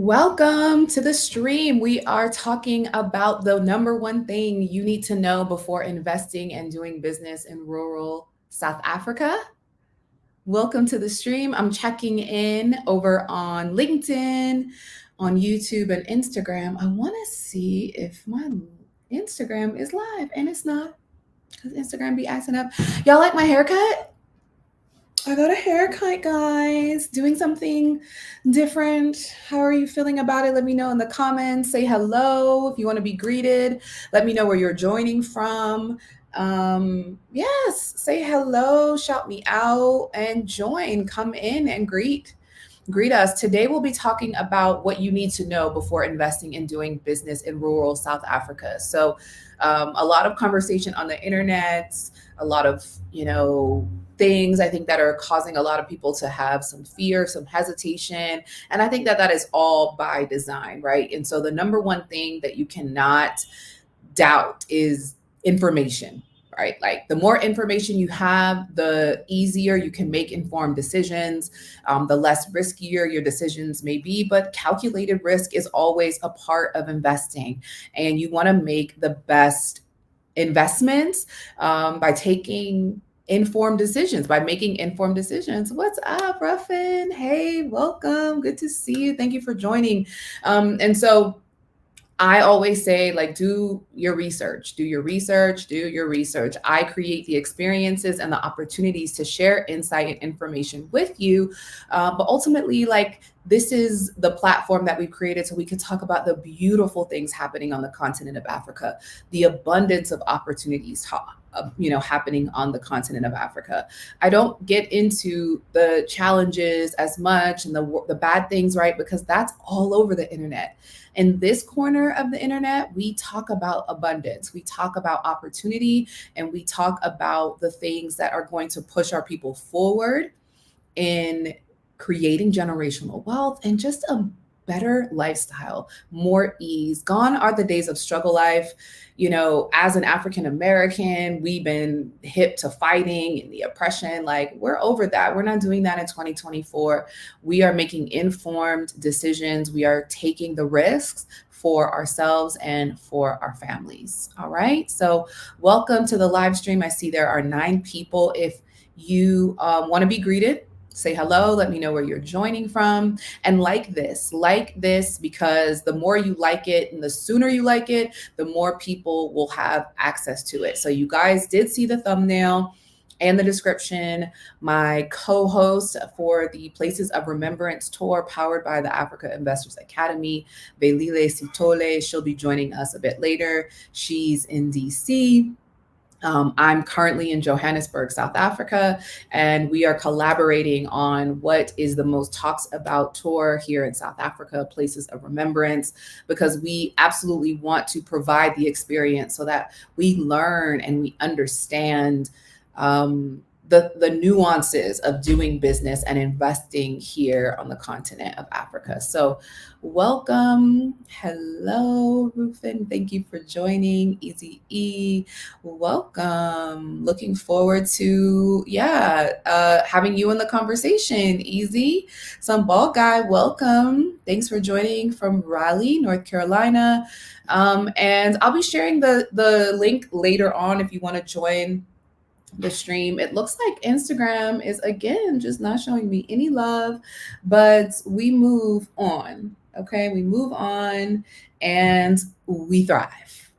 Welcome to the stream. We are talking about the number one thing you need to know before investing and doing business in rural South Africa. Welcome to the stream. I'm checking in over on LinkedIn, on YouTube, and Instagram. I want to see if my Instagram is live, and it's not because Instagram be acting up. Y'all like my haircut? I got a haircut, guys. Doing something different. How are you feeling about it? Let me know in the comments. Say hello if you want to be greeted. Let me know where you're joining from. Yes, say hello, shout me out, and join. Come in and greet us. Today we'll be talking about what you need to know before investing and doing business in rural South Africa. So, a lot of conversation on the internet, a lot of things I think that are causing a lot of people to have some fear, some hesitation. And I think that that is all by design, right? And so the number one thing that you cannot doubt is information, right? Like the more information you have, the easier you can make informed decisions, the less riskier your decisions may be. But calculated risk is always a part of investing. And you want to make the best investments by taking informed decisions, by making informed decisions. What's up, Ruffin? Hey, welcome. Good to see you. Thank you for joining. And so I always say, like, do your research, do your research, do your research. I create the experiences and the opportunities to share insight and information with you. But ultimately, like, this is the platform that we've created so we can talk about the beautiful things happening on the continent of Africa, the abundance of opportunities happening on the continent of Africa. I don't get into the challenges as much and the bad things, right? Because that's all over the internet. In this corner of the internet, we talk about abundance, we talk about opportunity, and we talk about the things that are going to push our people forward in creating generational wealth and just a better lifestyle, more ease. Gone are the days of struggle life. As an African American, we've been hip to fighting and the oppression. Like, we're over that. We're not doing that in 2024. We are making informed decisions. We are taking the risks for ourselves and for our families. All right. So welcome to the live stream. I see there are 9 people. If you want to be greeted, say hello, let me know where you're joining from, and like this, because the more you like it and the sooner you like it, the more people will have access to it. So you guys did see the thumbnail and the description. My co-host for the Places of Remembrance tour powered by the Africa Investors Academy, Velile Sitole, she'll be joining us a bit later. She's in DC. I'm currently in Johannesburg, South Africa, and we are collaborating on what is the most talked about tour here in South Africa, Places of Remembrance, because we absolutely want to provide the experience so that we learn and we understand the nuances of doing business and investing here on the continent of Africa. So welcome. Hello, Rufin. Thank you for joining. Easy E. Welcome. Looking forward to, having you in the conversation. Easy. Some ball guy, welcome. Thanks for joining from Raleigh, North Carolina. And I'll be sharing the link later on if you want to join the stream. It looks like Instagram is again just not showing me any love, but we move on. Okay, we move on and we thrive.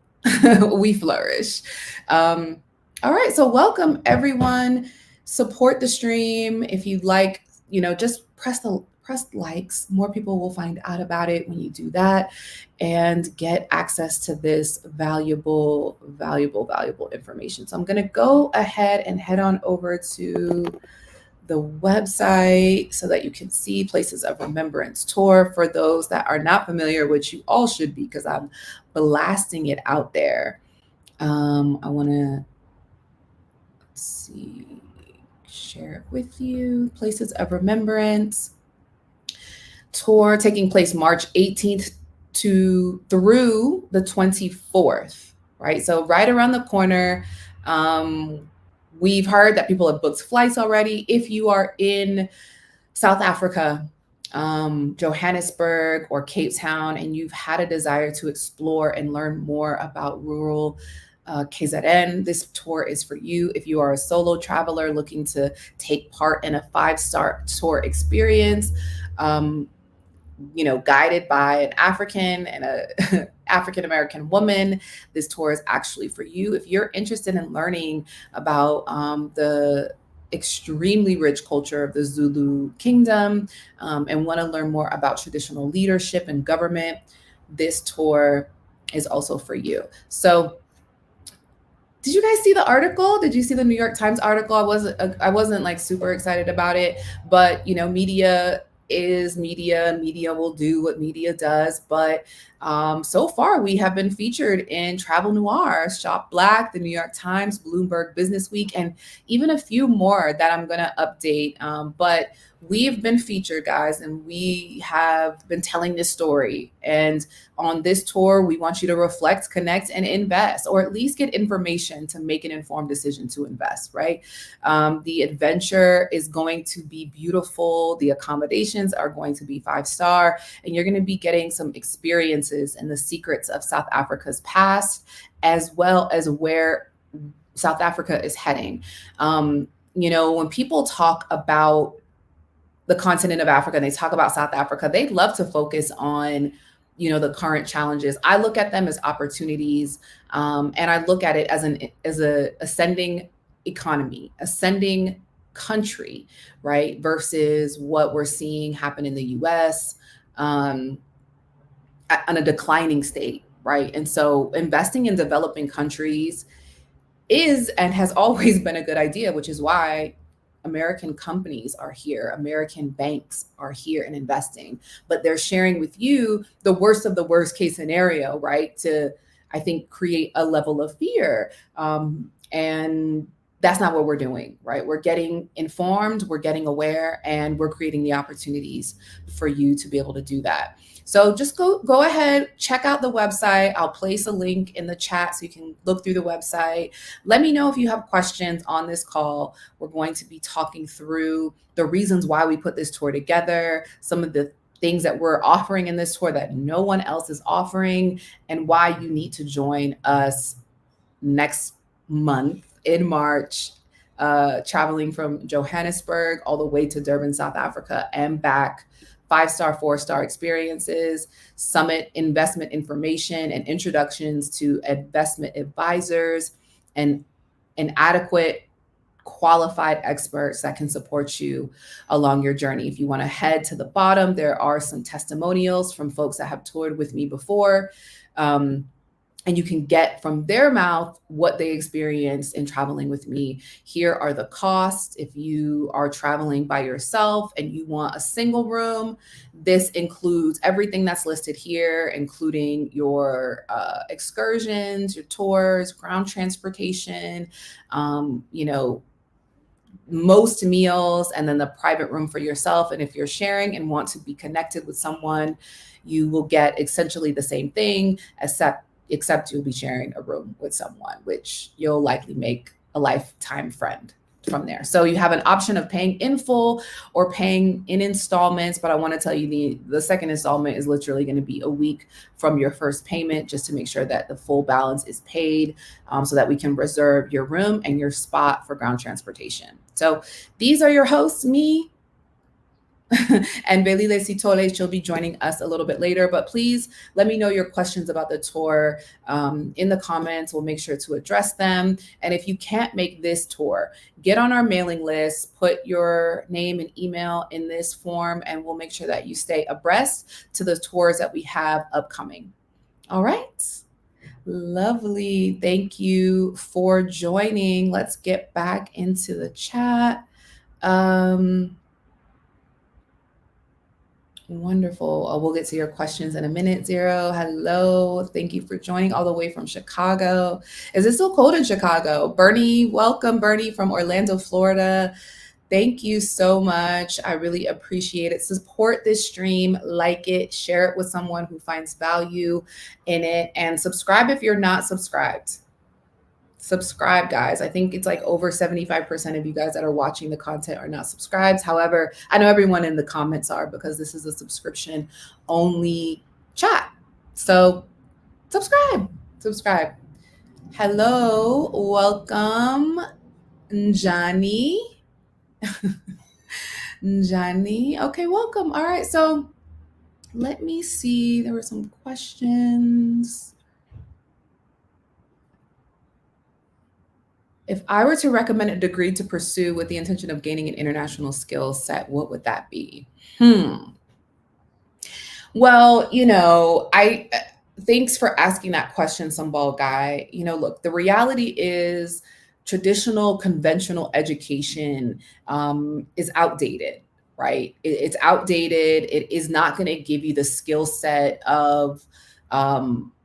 We flourish. All right, so welcome everyone. Support the stream if you'd like. Just press likes. More people will find out about it when you do that and get access to this valuable information. So I'm going to go ahead and head on over to the website so that you can see Places of Remembrance tour. For those that are not familiar, which you all should be because I'm blasting it out there. I want to share it with you. Places of Remembrance tour taking place March 18th through the 24th, right? So right around the corner. We've heard that people have booked flights already. If you are in South Africa, Johannesburg or Cape Town, and you've had a desire to explore and learn more about rural KZN, this tour is for you. If you are a solo traveler looking to take part in a 5-star tour experience, guided by an African and a African American woman, this tour is actually for you. If you're interested in learning about the extremely rich culture of the Zulu kingdom, and want to learn more about traditional leadership and government, this tour is also for you. So, did you guys see the article? Did you see the New York Times article? I wasn't like super excited about it, but media is media. Media will do what media does. But so far, we have been featured in Travel Noir, Shop Black, the New York Times, Bloomberg Business Week, and even a few more that I'm going to update. But we've been featured, guys, and we have been telling this story. And on this tour, we want you to reflect, connect, and invest, or at least get information to make an informed decision to invest, right? The adventure is going to be beautiful. The accommodations are going to be 5-star, and you're going to be getting some experiences and the secrets of South Africa's past, as well as where South Africa is heading. When people talk about the continent of Africa and they talk about South Africa, they love to focus on the current challenges. I look at them as opportunities, and I look at it as a ascending economy, ascending country, right? Versus what we're seeing happen in the US, on a declining state, right? And so investing in developing countries is and has always been a good idea, which is why American companies are here, American banks are here and investing, but they're sharing with you the worst of the worst case scenario, right? To, I think, create a level of fear. And that's not what we're doing, right? We're getting informed, we're getting aware, and we're creating the opportunities for you to be able to do that. So just go ahead, check out the website. I'll place a link in the chat so you can look through the website. Let me know if you have questions on this call. We're going to be talking through the reasons why we put this tour together, some of the things that we're offering in this tour that no one else is offering, and why you need to join us next month in March, traveling from Johannesburg all the way to Durban, South Africa, and back. 5-star, 4-star experiences, summit investment information, and introductions to investment advisors and adequate qualified experts that can support you along your journey. If you want to head to the bottom, there are some testimonials from folks that have toured with me before. And you can get from their mouth what they experienced in traveling with me. Here are the costs. If you are traveling by yourself and you want a single room, this includes everything that's listed here, including your excursions, your tours, ground transportation, most meals, and then the private room for yourself. And if you're sharing and want to be connected with someone, you will get essentially the same thing, except you'll be sharing a room with someone, which you'll likely make a lifetime friend from there. So you have an option of paying in full or paying in installments, but I want to tell you the second installment is literally going to be a week from your first payment, just to make sure that the full balance is paid, so that we can reserve your room and your spot for ground transportation. So these are your hosts, me, and Velile Sitole. She'll be joining us a little bit later, but please let me know your questions about the tour in the comments. We'll make sure to address them. And if you can't make this tour, get on our mailing list, put your name and email in this form, and we'll make sure that you stay abreast to the tours that we have upcoming. All right. Lovely. Thank you for joining. Let's get back into the chat. Wonderful. We'll get to your questions in a minute. Zero. Hello. Thank you for joining all the way from Chicago. Is it still cold in Chicago? Bernie, welcome, Bernie from Orlando, Florida. Thank you so much. I really appreciate it. Support this stream, like it, share it with someone who finds value in it, and subscribe if you're not subscribed. Subscribe, guys. I think it's like over 75% of you guys that are watching the content are not subscribed. However, I know everyone in the comments are because this is a subscription only chat. So subscribe, subscribe. Hello, welcome, Njani. Njani. Okay, welcome. All right, so let me see. There were some questions. If I were to recommend a degree to pursue with the intention of gaining an international skill set, what would that be? Well, I thanks for asking that question, Sambal guy. Look, the reality is traditional, conventional education is outdated, right? It's outdated. It is not going to give you the skill set of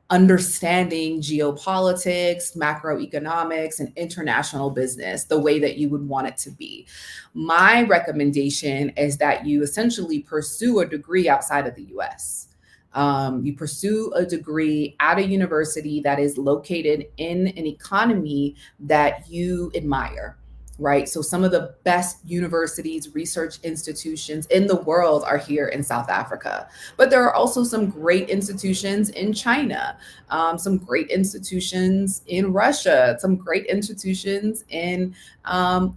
understanding geopolitics, macroeconomics, and international business the way that you would want it to be. My recommendation is that you essentially pursue a degree outside of the US. You pursue a degree at a university that is located in an economy that you admire, right? So some of the best universities, research institutions in the world are here in South Africa. But there are also some great institutions in China, some great institutions in Russia, some great institutions in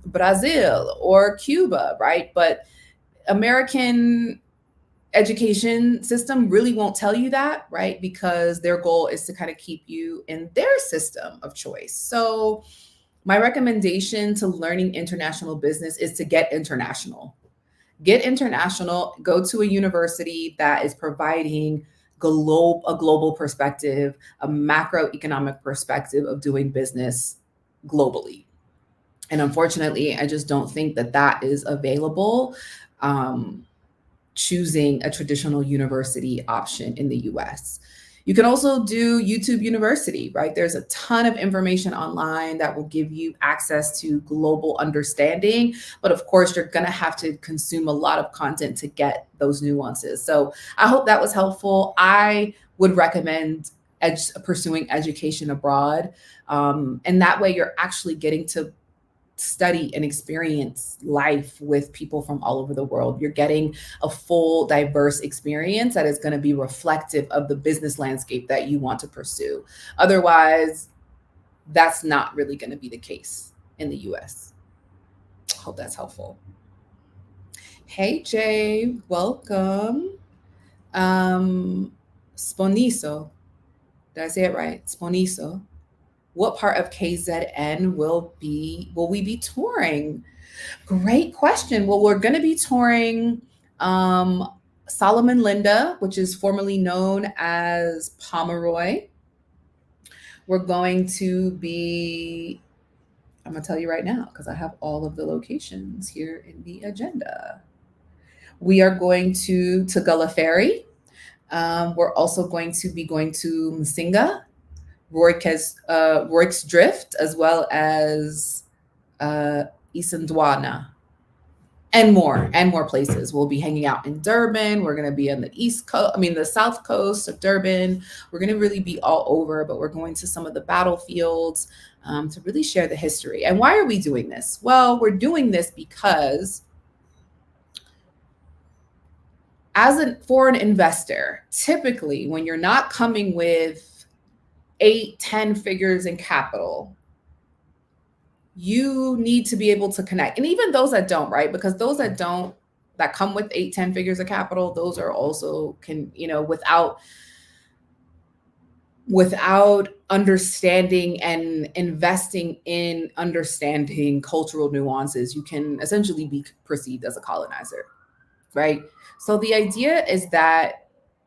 Brazil or Cuba, right? But American education system really won't tell you that, right? Because their goal is to kind of keep you in their system of choice. So my recommendation to learning international business is to get international. Get international, go to a university that is providing a global perspective, a macroeconomic perspective of doing business globally. And unfortunately, I just don't think that that is available. Choosing a traditional university option in the US. You can also do YouTube University, right? There's a ton of information online that will give you access to global understanding. But of course, you're going to have to consume a lot of content to get those nuances. So I hope that was helpful. I would recommend pursuing education abroad. And that way, you're actually getting to study and experience life with people from all over the world. You're getting a full, diverse experience that is going to be reflective of the business landscape that you want to pursue. Otherwise, that's not really going to be the case in the US. Hope that's helpful. Hey, Jay, welcome. Sponiso. Did I say it right? Sponiso. What part of KZN will we be touring? Great question. Well, we're going to be touring Solomon Linda, which is formerly known as Pomeroy. We're going to be, I'm going to tell you right now because I have all of the locations here in the agenda. We are going to Gullah Ferry. We're also going to be going to Msinga, Rourke's Drift, as well as Isandwana, and more places. We'll be hanging out in Durban. We're going to be on the the south coast of Durban. We're going to really be all over, but we're going to some of the battlefields to really share the history. And why are we doing this? Well, we're doing this because as a foreign investor, typically when you're not coming with 8-10 figures in capital, you need to be able to connect. And even those that don't, right? Because those that come with 8-10 figures of capital, those are also without understanding and investing in understanding cultural nuances, you can essentially be perceived as a colonizer, right? So the idea is that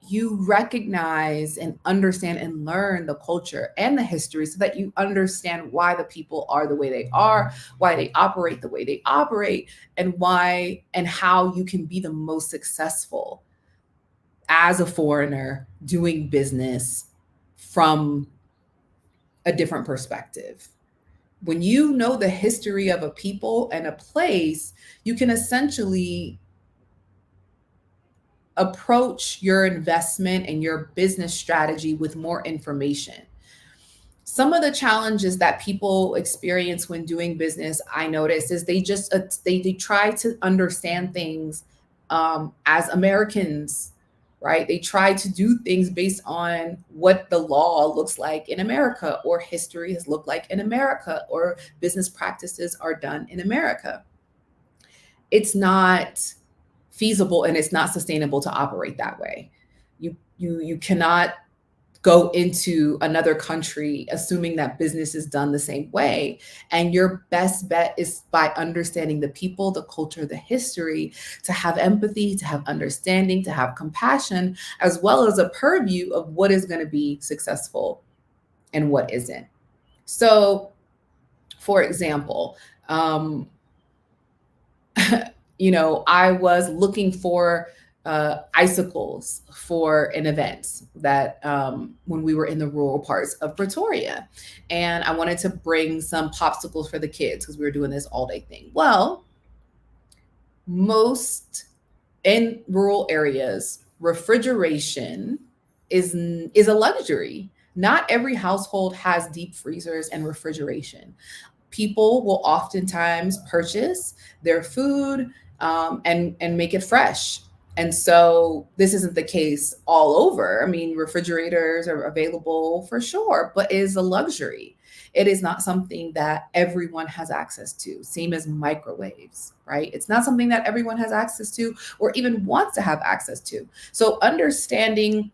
you recognize and understand and learn the culture and the history so that you understand why the people are the way they are, why they operate the way they operate, and why and how you can be the most successful as a foreigner doing business from a different perspective. When you know the history of a people and a place, you can essentially approach your investment and your business strategy with more information. Some of the challenges that people experience when doing business, I notice, is they just they try to understand things as Americans, right? They try to do things based on what the law looks like in America, or history has looked like in America, or business practices are done in America. It's not feasible and it's not sustainable to operate that way. You cannot go into another country assuming that business is done the same way. And your best bet is by understanding the people, the culture, the history, to have empathy, to have understanding, to have compassion, as well as a purview of what is going to be successful and what isn't. So, for example, I was looking for icicles for an event that when we were in the rural parts of Pretoria. And I wanted to bring some popsicles for the kids because we were doing this all day thing. Well, most in rural areas, refrigeration is a luxury. Not every household has deep freezers and refrigeration. People will oftentimes purchase their food and make it fresh. And so this isn't the case all over. I mean, refrigerators are available for sure, but it is a luxury. It is not something that everyone has access to. Same as microwaves, right? It's not something that everyone has access to or even wants to have access to. So understanding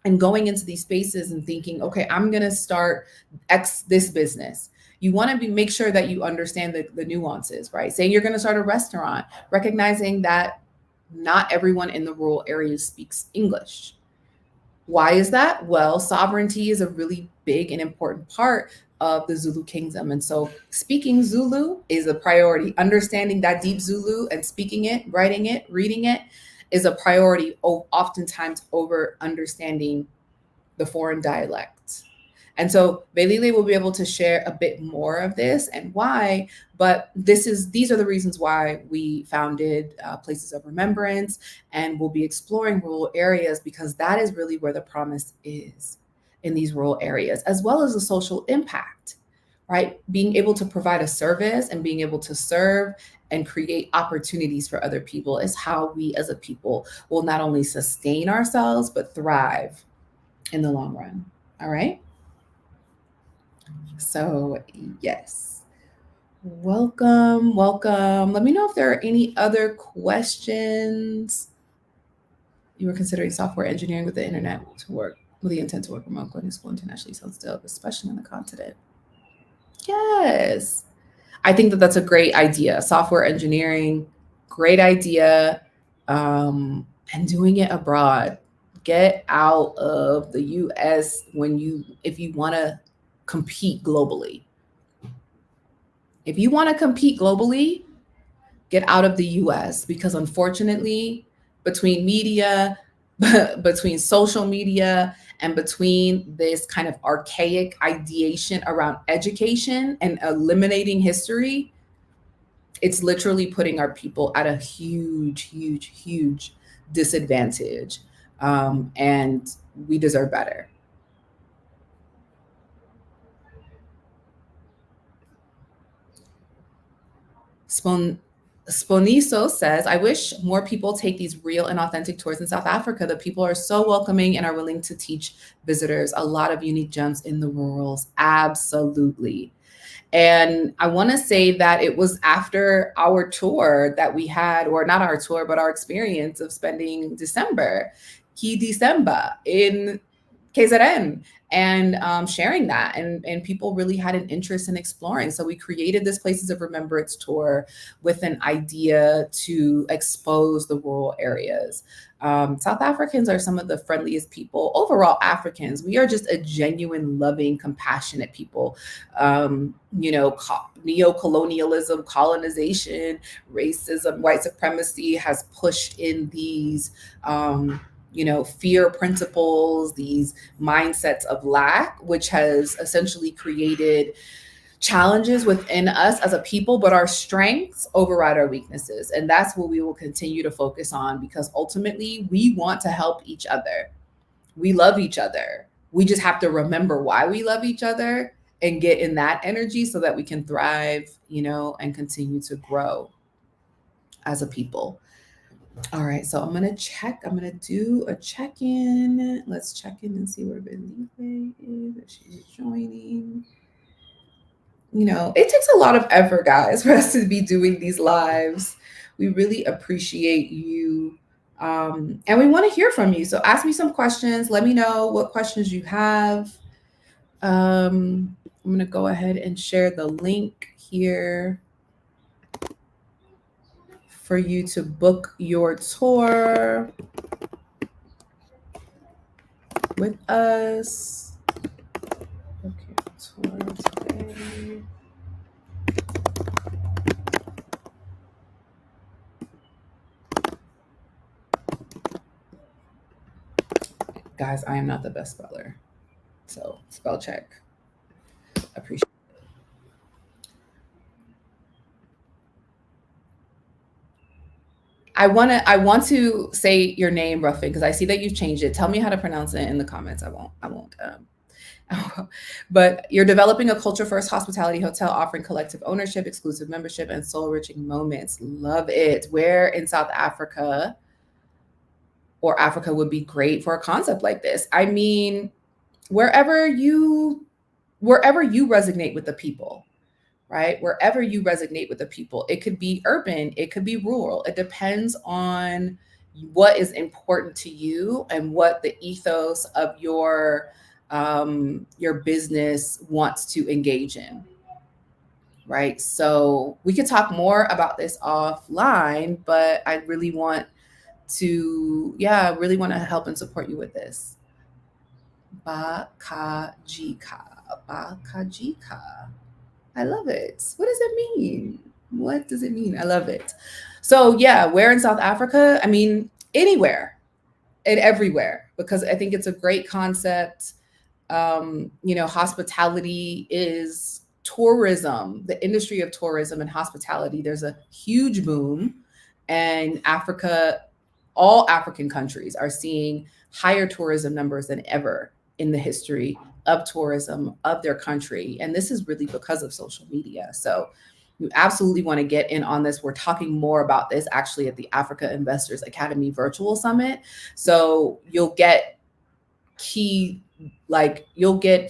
and going into these spaces and thinking, okay, I'm going to start this business. You want to make sure that you understand the nuances, right? Saying you're going to start a restaurant, recognizing that not everyone in the rural areas speaks English. Why is that? Well, sovereignty is a really big and important part of the Zulu kingdom. And so speaking Zulu is a priority. Understanding that deep Zulu and speaking it, writing it, reading it is a priority, oftentimes over understanding the foreign dialect. And so Velile will be able to share a bit more of this and why, but these are the reasons why we founded Places of Remembrance, and we'll be exploring rural areas because that is really where the promise is in these rural areas, as well as the social impact, right? Being able to provide a service and being able to serve and create opportunities for other people is how we as a people will not only sustain ourselves, but thrive in the long run. All right. So, yes. Welcome, welcome. Let me know if there are any other questions. You were considering software engineering with the internet to work with the intent to work remote, going to school internationally, so still, especially on the continent. Yes. I think that that's a great idea. Software engineering, great idea. And doing it abroad. Get out of the US if you want to compete globally. If you want to compete globally, get out of the US because unfortunately, between media, between social media, and between this kind of archaic ideation around education and eliminating history, it's literally putting our people at a huge, huge, huge disadvantage. And we deserve better. Sponiso says, I wish more people take these real and authentic tours in South Africa. The people are so welcoming and are willing to teach visitors a lot of unique gems in the rurals. Absolutely. And I want to say that it was after our tour that we had, or not our tour, but our experience of spending December, Ki December in KZN, and sharing that. And people really had an interest in exploring. So we created this Places of Remembrance tour with an idea to expose the rural areas. South Africans are some of the friendliest people. Overall, Africans, we are just a genuine, loving, compassionate people. Neo-colonialism, colonization, racism, white supremacy has pushed in these fear principles, these mindsets of lack, which has essentially created challenges within us as a people, but our strengths override our weaknesses. And that's what we will continue to focus on because ultimately we want to help each other. We love each other. We just have to remember why we love each other and get in that energy so that we can thrive, and continue to grow as a people. All right, so I'm gonna check. I'm gonna do a check-in. Let's check in and see where Velile is. If she's joining. It takes a lot of effort, guys, for us to be doing these lives. We really appreciate you. And we want to hear from you. So ask me some questions. Let me know what questions you have. I'm going to go ahead and share the link here for you to book your tour with us. Book your tour today. Guys, I am not the best speller. So spell check. Appreciate it. I want to say your name, Ruffin, because I see that you've changed it. Tell me how to pronounce it in the comments. I won't. But you're developing a culture first hospitality hotel offering collective ownership, exclusive membership, and soul enriching moments. Love it. Where in South Africa or Africa would be great for a concept like this? I mean, wherever you resonate with the people, right? Wherever you resonate with the people, it could be urban, it could be rural. It depends on what is important to you and what the ethos of your business wants to engage in, right? So we could talk more about this offline, but I really want to help and support you with this. Bakajika. Bakajika. I love it. What does it mean? What does it mean? I love it. So yeah, where in South Africa? I mean, anywhere and everywhere, because I think it's a great concept. Hospitality is tourism, the industry of tourism and hospitality. There's a huge boom, and Africa, all African countries are seeing higher tourism numbers than ever in the history of tourism of their country. And this is really because of social media. So you absolutely want to get in on this. We're talking more about this actually at the Africa Investors Academy Virtual Summit. So you'll get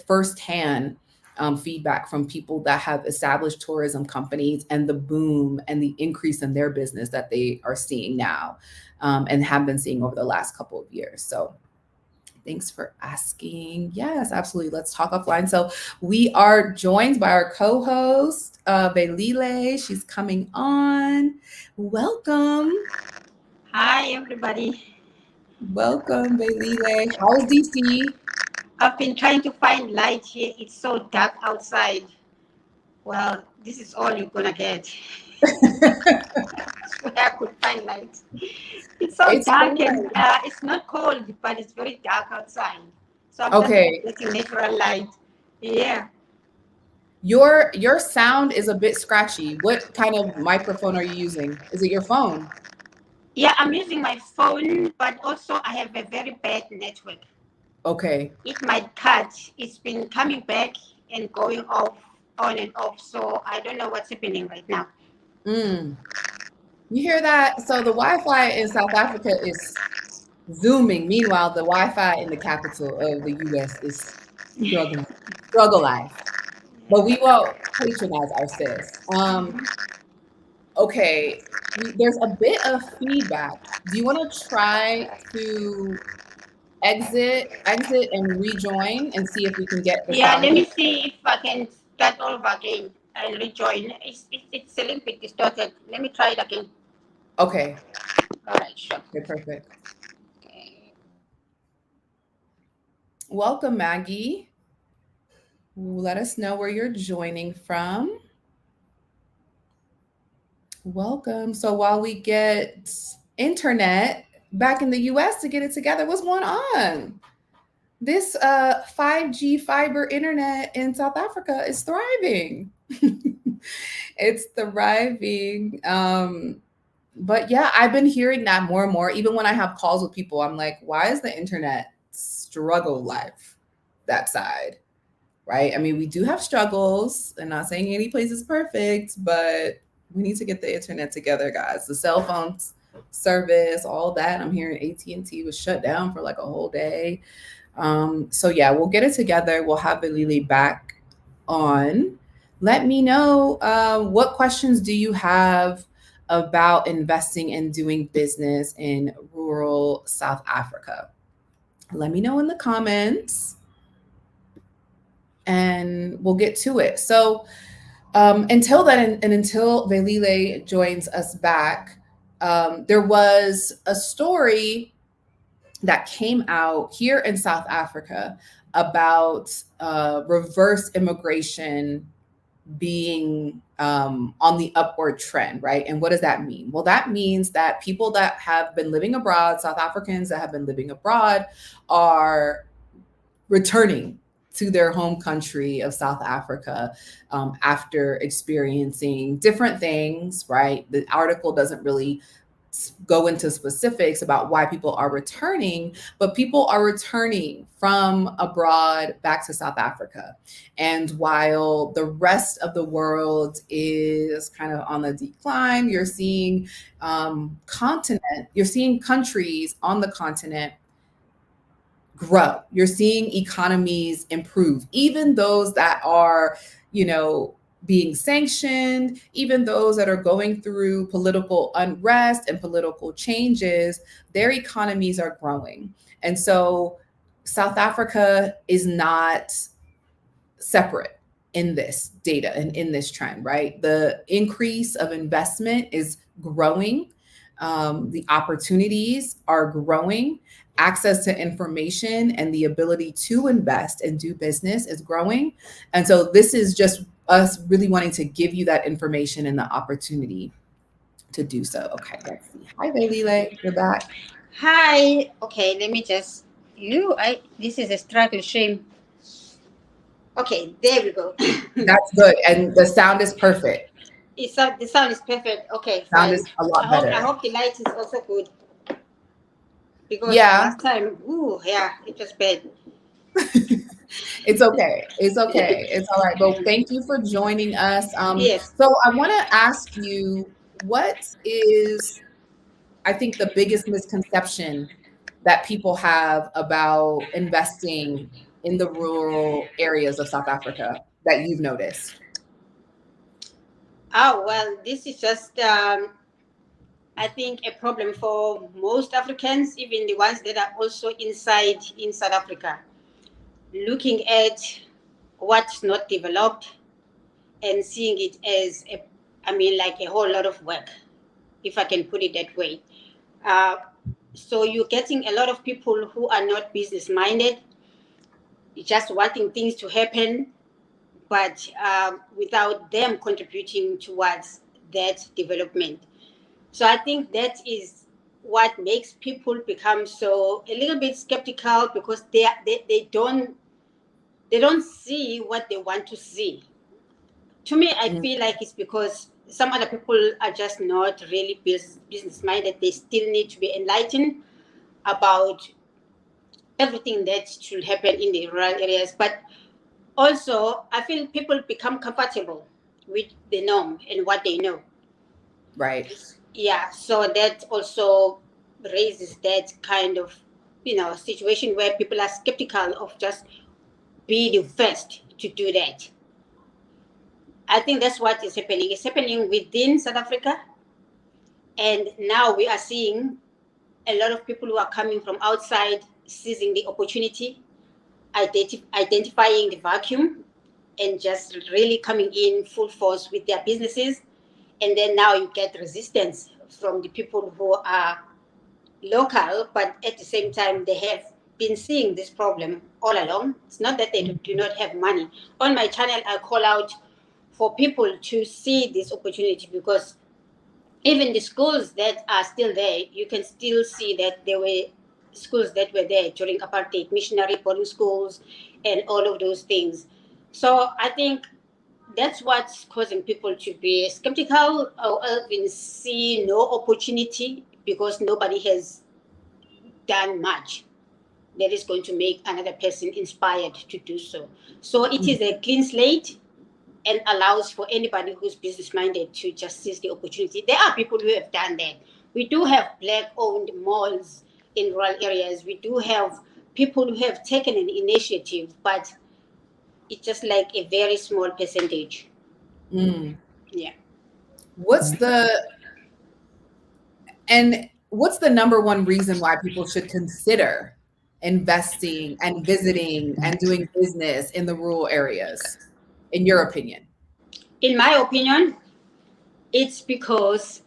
firsthand feedback from people that have established tourism companies and the boom and the increase in their business that they are seeing now, and have been seeing over the last couple of years. So thanks for asking. Yes, absolutely. Let's talk offline. So we are joined by our co-host, Velile. She's coming on. Welcome. Hi, everybody. Welcome, Velile. How's DC? I've been trying to find light here. It's so dark outside. Well, this is all you're gonna get. Where I could find light. It's so It's dark fun. and it's not cold, but it's very dark outside. So I'm just Okay. getting natural light. Yeah. Your sound is a bit scratchy. What kind of microphone are you using? Is it your phone? Yeah, I'm using my phone, but also I have a very bad network. Okay. It might cut. It's been coming back and going off, on and off. So I don't know what's happening right now. Mm. You hear that? So the Wi-Fi in South Africa is zooming. Meanwhile, the Wi-Fi in the capital of the US is struggling. Struggle life. But we won't patronize our sis. Okay. There's a bit of feedback. Do you want to try to exit and rejoin and see if we can get the Yeah, sound? let me see if I can start all over again and rejoin. It's a little bit distorted. Let me try it again. Okay. All right, sure. Okay, perfect. Okay. Welcome, Maggie. Let us know where you're joining from. Welcome. So while we get internet back in the US to get it together, what's going on? This 5G fiber internet in South Africa is thriving. It's thriving. But yeah, I've been hearing that more and more. Even when I have calls with people, I'm like, why is the internet struggle life? that side, right? I mean, we do have struggles, and not saying any place is perfect, but we need to get the internet together, guys. The cell phone service, all that. I'm hearing AT&T was shut down for like a whole day. So yeah, we'll get it together. We'll have Velile back on. Let me know what questions do you have about investing and doing business in rural South Africa. Let me know in the comments and we'll get to it. So until then, and until Velile joins us back, there was a story that came out here in South Africa about reverse immigration being on the upward trend, right? And what does that mean? Well, that means that people that have been living abroad, South Africans that have been living abroad, are returning to their home country of South Africa after experiencing different things, right? The article doesn't really go into specifics about why people are returning, but people are returning from abroad back to South Africa. And while the rest of the world is kind of on the decline, you're seeing you're seeing countries on the continent grow. You're seeing economies improve, even those that are, being sanctioned, even those that are going through political unrest and political changes, their economies are growing. And so South Africa is not separate in this data and in this trend, right? The increase of investment is growing. The opportunities are growing. Access to information and the ability to invest and do business is growing. And so this is just us really wanting to give you that information and the opportunity to do so. Okay, let's see. Hi, Velile, you're back. Hi. Okay, let me just this is a struggle shame. Okay, there we go. That's good. And the sound is perfect. The sound is perfect. Okay, Sound fine. is a lot better. I hope the light is also good. Because Yeah. last time, it was bad. It's okay. It's okay. It's all right. But thank you for joining us. Yes. So I want to ask you, what is, I think, the biggest misconception that people have about investing in the rural areas of South Africa that you've noticed? Oh, well, this is just, I think, a problem for most Africans, even the ones that are also in South Africa, looking at what's not developed and seeing it as like a whole lot of work, if I can put it that way. So you're getting a lot of people who are not business minded, just wanting things to happen, but without them contributing towards that development. So I think that is what makes people become so a little bit skeptical, because they don't see what they want to see. To me, I feel like it's because some other people are just not really business minded. They still need to be enlightened about everything that should happen in the rural areas. But also, I feel people become comfortable with the norm and what they know. Right. Yeah, so that also raises that kind of situation where people are skeptical of just being the first to do that. I think that's what is happening. It's happening within South Africa, and now we are seeing a lot of people who are coming from outside seizing the opportunity, identifying the vacuum, and just really coming in full force with their businesses. And then now you get resistance from the people who are local, but at the same time, they have been seeing this problem all along. It's not that they do not have money. On my channel, I call out for people to see this opportunity, because even the schools that are still there, you can still see that there were schools that were there during apartheid, missionary boarding schools, and all of those things. So I think that's what's causing people to be skeptical or even see no opportunity, because nobody has done much. that is going to make another person inspired to do so. So it is a clean slate and allows for anybody who's business minded to just seize the opportunity. There are people who have done that. We do have black owned malls in rural areas. We do have people who have taken an initiative, but it's just like a very small percentage. Mm. Yeah. What's the what's the number one reason why people should consider investing and visiting and doing business in the rural areas, in your opinion? In my opinion, it's because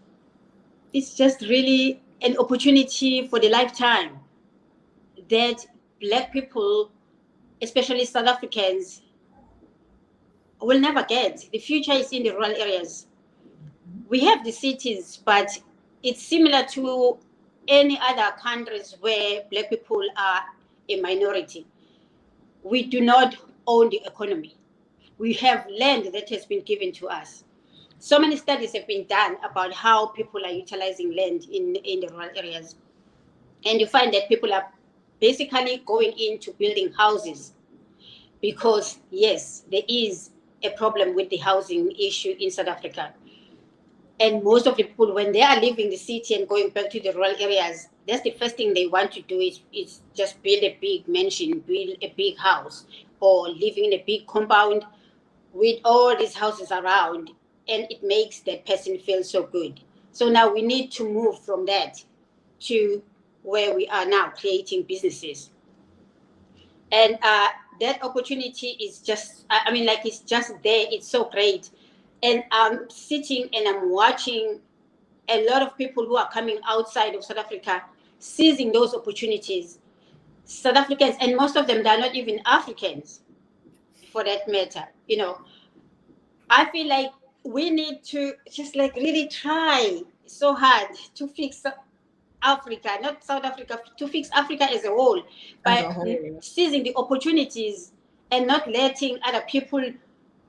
it's just really an opportunity for the lifetime that black people, especially South Africans, will never get. The future is in the rural areas. We have the cities, but it's similar to any other countries where black people are a minority. We do not own the economy. We have land that has been given to us. So many studies have been done about how people are utilizing land in the rural areas. And you find that people are basically going into building houses because, yes, there is a problem with the housing issue in South Africa. And most of the people, when they are leaving the city and going back to the rural areas, that's the first thing they want to do is just build a big mansion, build a big house, or living in a big compound with all these houses around. And it makes that person feel so good. So now we need to move from that to where we are now creating businesses. And that opportunity is just, I mean, like, it's just there. It's so great. And I'm sitting and I'm watching a lot of people who are coming outside of South Africa, seizing those opportunities. South Africans, and most of them, they're not even Africans for that matter. You know, I feel like we need to just like really try so hard to fix Africa, not South Africa, to fix Africa as a whole As by a whole. seizing the opportunities and not letting other people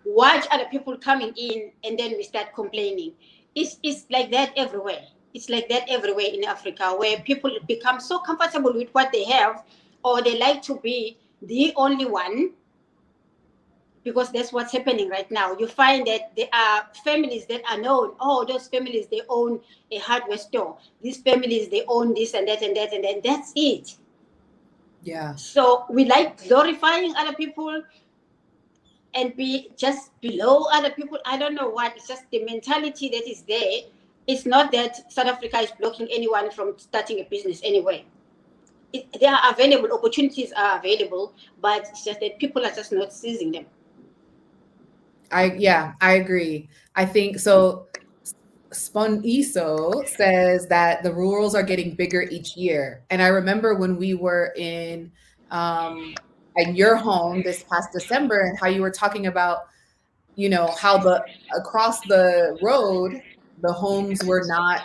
watch other people coming in and then we start complaining. It's like that everywhere. It's like that everywhere in Africa where people become so comfortable with what they have or they like to be the only one because that's what's happening right now. You find that there are families that are known. Oh, those families, they own a hardware store. These families, they own this and that and that and then that's it. Yeah. So we like glorifying other people and be just below other people. I don't know what. It's just the mentality that is there. It's not that South Africa is blocking anyone from starting a business anyway. There are available opportunities are available, but it's just that people are just not seizing them. I agree. I think so. Sponiso says that the rurals are getting bigger each year. And I remember when we were in your home this past December and how you were talking about, you know, how the across the road, the homes were not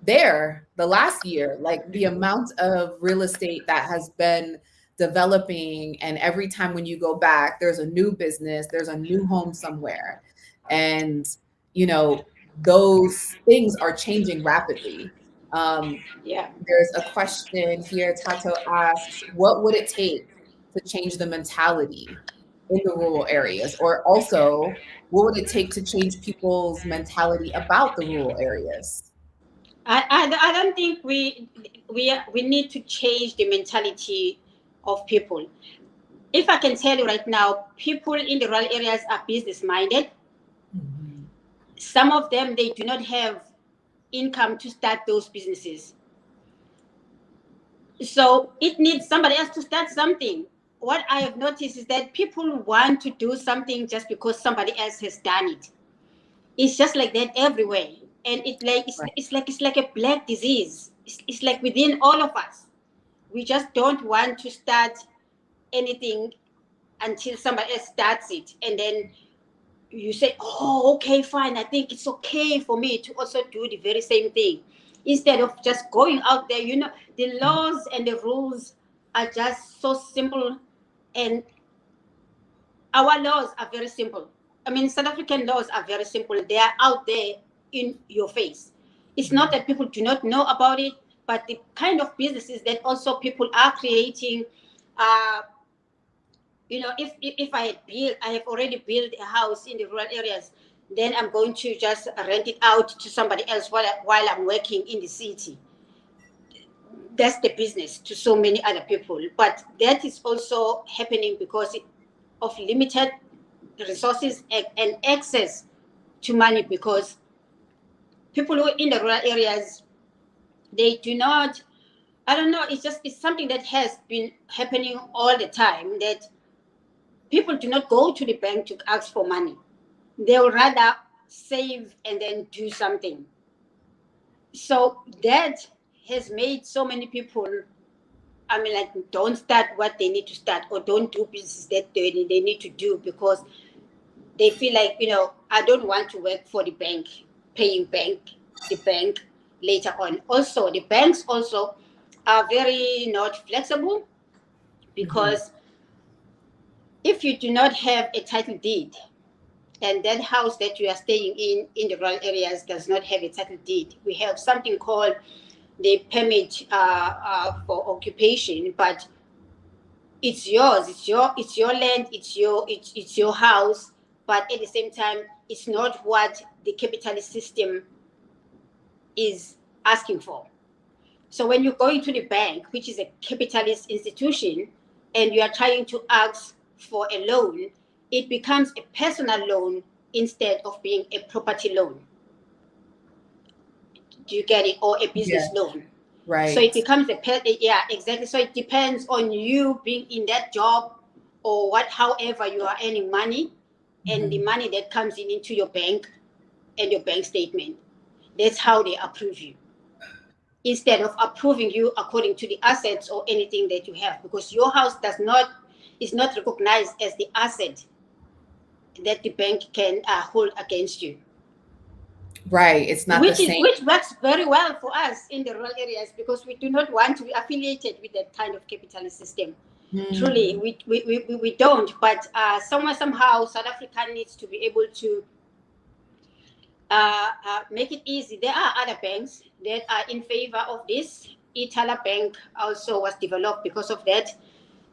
there the last year, like the amount of real estate that has been developing. And every time when you go back, there's a new business, there's a new home somewhere. And, you know, those things are changing rapidly. Um, Yeah. there's a question here. Tato asks, what would it take to change the mentality in the rural areas? Or also, what would it take to change people's mentality about the rural areas? I don't think we need to change the mentality of people. If I can tell you right now, people in the rural areas are business minded. Mhm. Some of them they do not have income to start those businesses. So it needs somebody else to start something. What I have noticed is that people want to do something just because somebody else has done it. It's just like that everywhere. And Right. it's like a black disease. It's like within all of us. We just don't want to start anything until somebody else starts it. And then you say, oh, okay, fine. I think it's okay for me to also do the very same thing. Instead of just going out there, you know, the laws and the rules are just so simple. And our laws are very simple. I mean, South African laws are very simple. They are out there in your face. It's not that people do not know about it, but the kind of businesses that also people are creating. If I have already built a house in the rural areas, then I'm going to just rent it out to somebody else while I'm working in the city. That's the business to so many other people. But that is also happening because of limited resources and access to money, because people who are in the rural areas, they do not, I don't know, it's something that has been happening all the time, that people do not go to the bank to ask for money. They would rather save and then do something. So that has made so many people, don't start what they need to start, or don't do business that they need to do, because they feel like, I don't want to work for the bank, paying the bank later on. Also, the banks also are very not flexible, because if you do not have a title deed, and that house that you are staying in the rural areas does not have a title deed, we have something called the permit for occupation, but it's yours. It's your land. It's your house. But at the same time, it's not what the capitalist system is asking for. So when you're going to the bank, which is a capitalist institution, and you are trying to ask for a loan, it becomes a personal loan instead of being a property loan. Do you get it? Or a business loan. Right. So it becomes yeah, exactly. So it depends on you being in that job, or however you are earning money, and the money that comes into your bank and your bank statement. That's how they approve you, instead of approving you according to the assets or anything that you have, because your house is not recognized as the asset that the bank can hold against you. Right. It's not the same. Which works very well for us in the rural areas, because we do not want to be affiliated with that kind of capitalist system. Truly, we don't. But somehow South Africa needs to be able to make it easy. There are other banks that are in favor of this. Itala Bank also was developed because of that,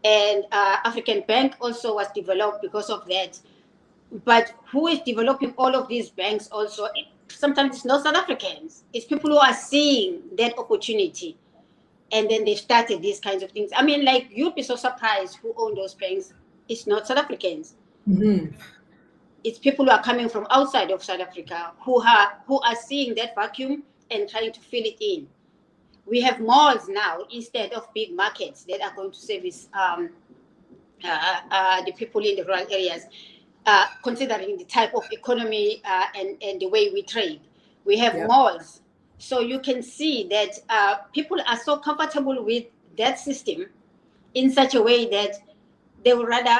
and African Bank also was developed because of that. But who is developing all of these banks also? Sometimes it's not South Africans. It's people who are seeing that opportunity, and then they've started these kinds of things. Like, you'd be so surprised who own those banks. It's not South Africans. It's people who are coming from outside of South Africa who are seeing that vacuum and trying to fill it in. We have malls now instead of big markets that are going to service the people in the rural areas. Considering the type of economy and the way we trade, we have malls. So you can see that people are so comfortable with that system in such a way that they would rather,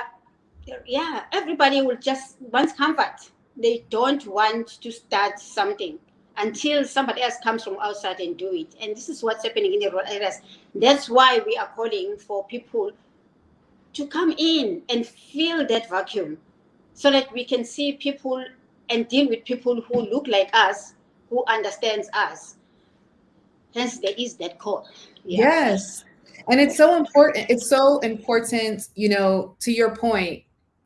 everybody will just want comfort. They don't want to start something until somebody else comes from outside and do it. And this is what's happening in the rural areas. That's why we are calling for people to come in and fill that vacuum, so that we can see people and deal with people who look like us, who understands us. Hence, there is that call. Yes. And it's so important. It's so important, to your point,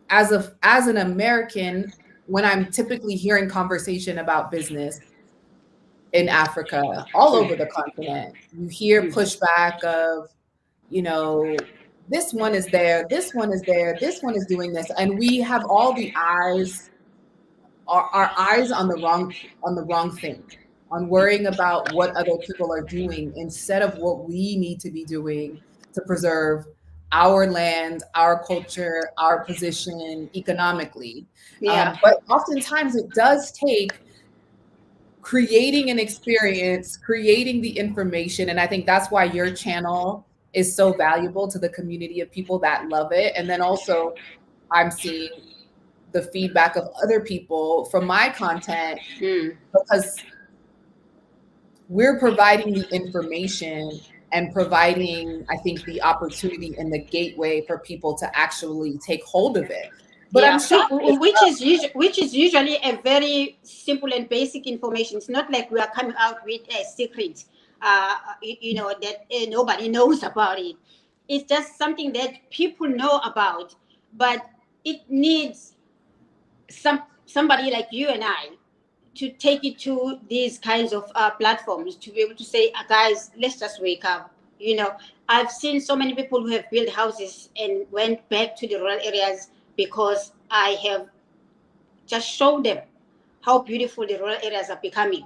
as an American, when I'm typically hearing conversation about business in Africa, all over the continent, you hear pushback of, this one is there, this one is there, this one is doing this. And we have all the eyes, our eyes on the wrong thing, on worrying about what other people are doing instead of what we need to be doing to preserve our land, our culture, our position economically. But oftentimes it does take creating an experience, creating the information. And I think that's why your channel is so valuable to the community of people that love it. And then also I'm seeing the feedback of other people from my content, because we're providing the information and providing, I think, the opportunity and the gateway for people to actually take hold of it. But I'm sure, which is usually a very simple and basic information. It's not like we are coming out with a secret. that nobody knows about it. It's just something that people know about, but it needs somebody like you and I to take it to these kinds of platforms to be able to say, guys, let's just wake up. I've seen so many people who have built houses and went back to the rural areas because I have just showed them how beautiful the rural areas are becoming.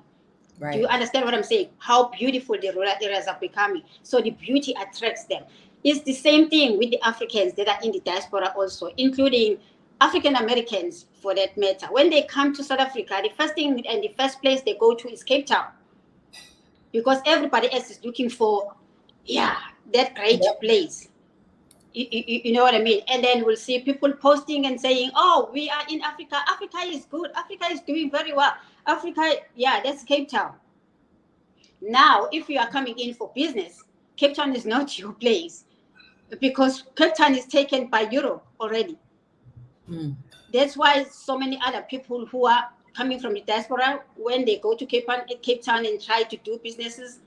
Right. Do you understand what I'm saying? How beautiful the rural areas are becoming. So the beauty attracts them. It's the same thing with the Africans that are in the diaspora also, including African Americans for that matter. When they come to South Africa, the first thing and the first place they go to is Cape Town, because everybody else is looking for, that great place. You know what I mean? And then we'll see people posting and saying, oh, we are in Africa. Africa is good. Africa is doing very well. Africa, that's Cape Town. Now, if you are coming in for business, Cape Town is not your place, because Cape Town is taken by Europe already. That's why so many other people who are coming from the diaspora, when they go to Cape Town and try to do businesses,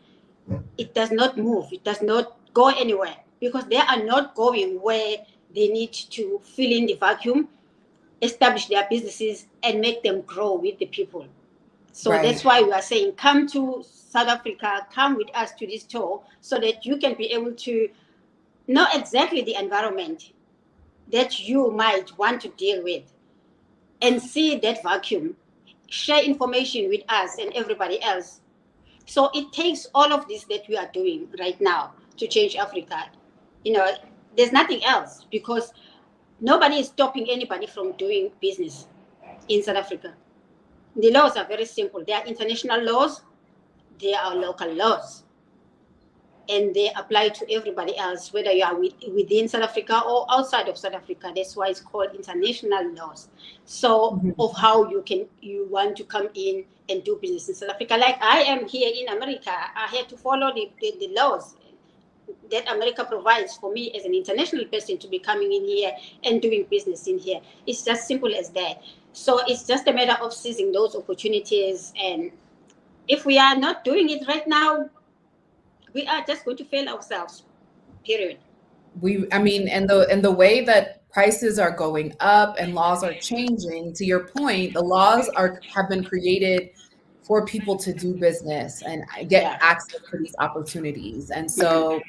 it does not move. It does not go anywhere, because they are not going where they need to fill in the vacuum, establish their businesses, and make them grow with the people. So that's why we are saying, come to South Africa, come with us to this tour, so that you can be able to know exactly the environment that you might want to deal with and see that vacuum, share information with us and everybody else. So it takes all of this that we are doing right now to change Africa. There's nothing else, because nobody is stopping anybody from doing business in South Africa. The laws are very simple. They are international laws, they are local laws, and they apply to everybody else, whether you are within South Africa or outside of South Africa. That's why it's called international laws. So of how you want to come in and do business in South Africa. Like I am here in America, I have to follow the laws that America provides for me as an international person to be coming in here and doing business in here. It's just simple as that. So it's just a matter of seizing those opportunities. And if we are not doing it right now, we are just going to fail ourselves, period. And the way that prices are going up and laws are changing, to your point, the laws have been created for people to do business and get access to these opportunities. And so,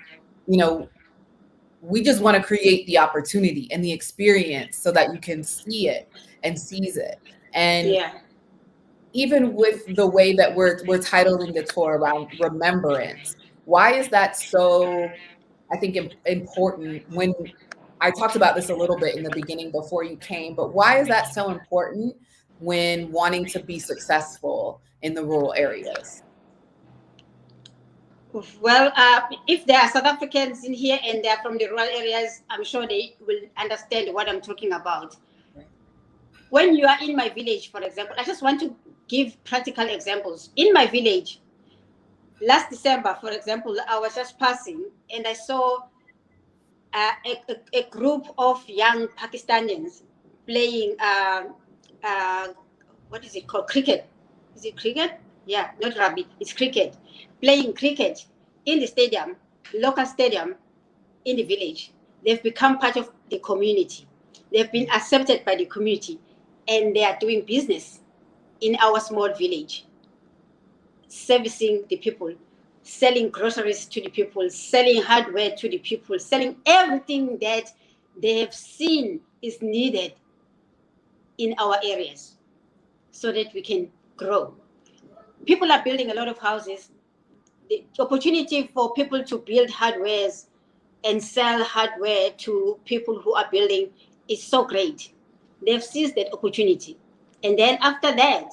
we just want to create the opportunity and the experience so that you can see it and seize it. And even with the way that we're titling the tour around remembrance, why is that so, I think, important? When I talked about this a little bit in the beginning before you came, but why is that so important when wanting to be successful in the rural areas? Well, if there are South Africans in here and they're from the rural areas, I'm sure they will understand what I'm talking about. When you are in my village, for example, I just want to give practical examples. In my village, last December, for example, I was just passing and I saw a group of young Pakistanis playing, what is it called? Cricket. Is it cricket? Yeah, not rugby. It's cricket. Playing cricket in the stadium, local stadium in the village. They've become part of the community. They've been accepted by the community, and they are doing business in our small village, servicing the people, selling groceries to the people, selling hardware to the people, selling everything that they have seen is needed in our areas so that we can grow. People are building a lot of houses. The opportunity for people to build hardwares and sell hardware to people who are building is so great. They've seized that opportunity. And then after that,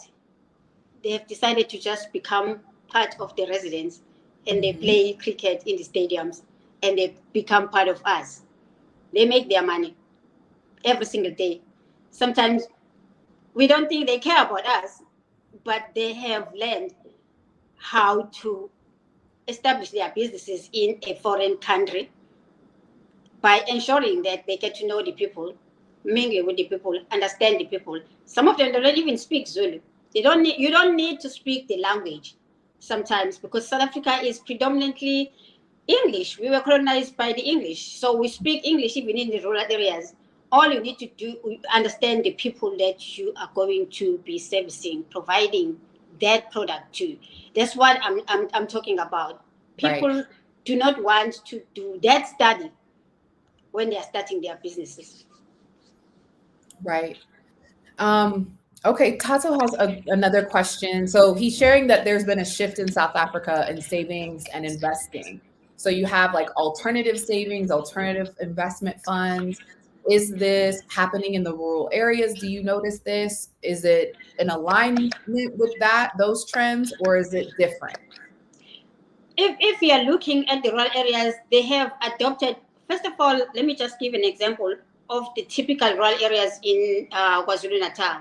they have decided to just become part of the residents, and they play cricket in the stadiums, and they become part of us. They make their money every single day. Sometimes we don't think they care about us, but they have learned how to establish their businesses in a foreign country by ensuring that they get to know the people, mingle with the people, understand the people. Some of them don't even speak Zulu. You don't need to speak the language. sometimes, because South Africa is predominantly English. We were colonized by the English, so we speak English even in the rural areas. All you need to do understand the people that you are going to be servicing, providing that product to. That's what I'm talking about. Right. People do not want to do that study when they are starting their businesses. Right. Okay, Tato has another question. So he's sharing that there's been a shift in South Africa in savings and investing. So you have like alternative savings, alternative investment funds. Is this happening in the rural areas? Do you notice this? Is it in alignment with those trends, or is it different? If we are looking at the rural areas, they have adopted, first of all, let me just give an example of the typical rural areas in KwaZulu Natal.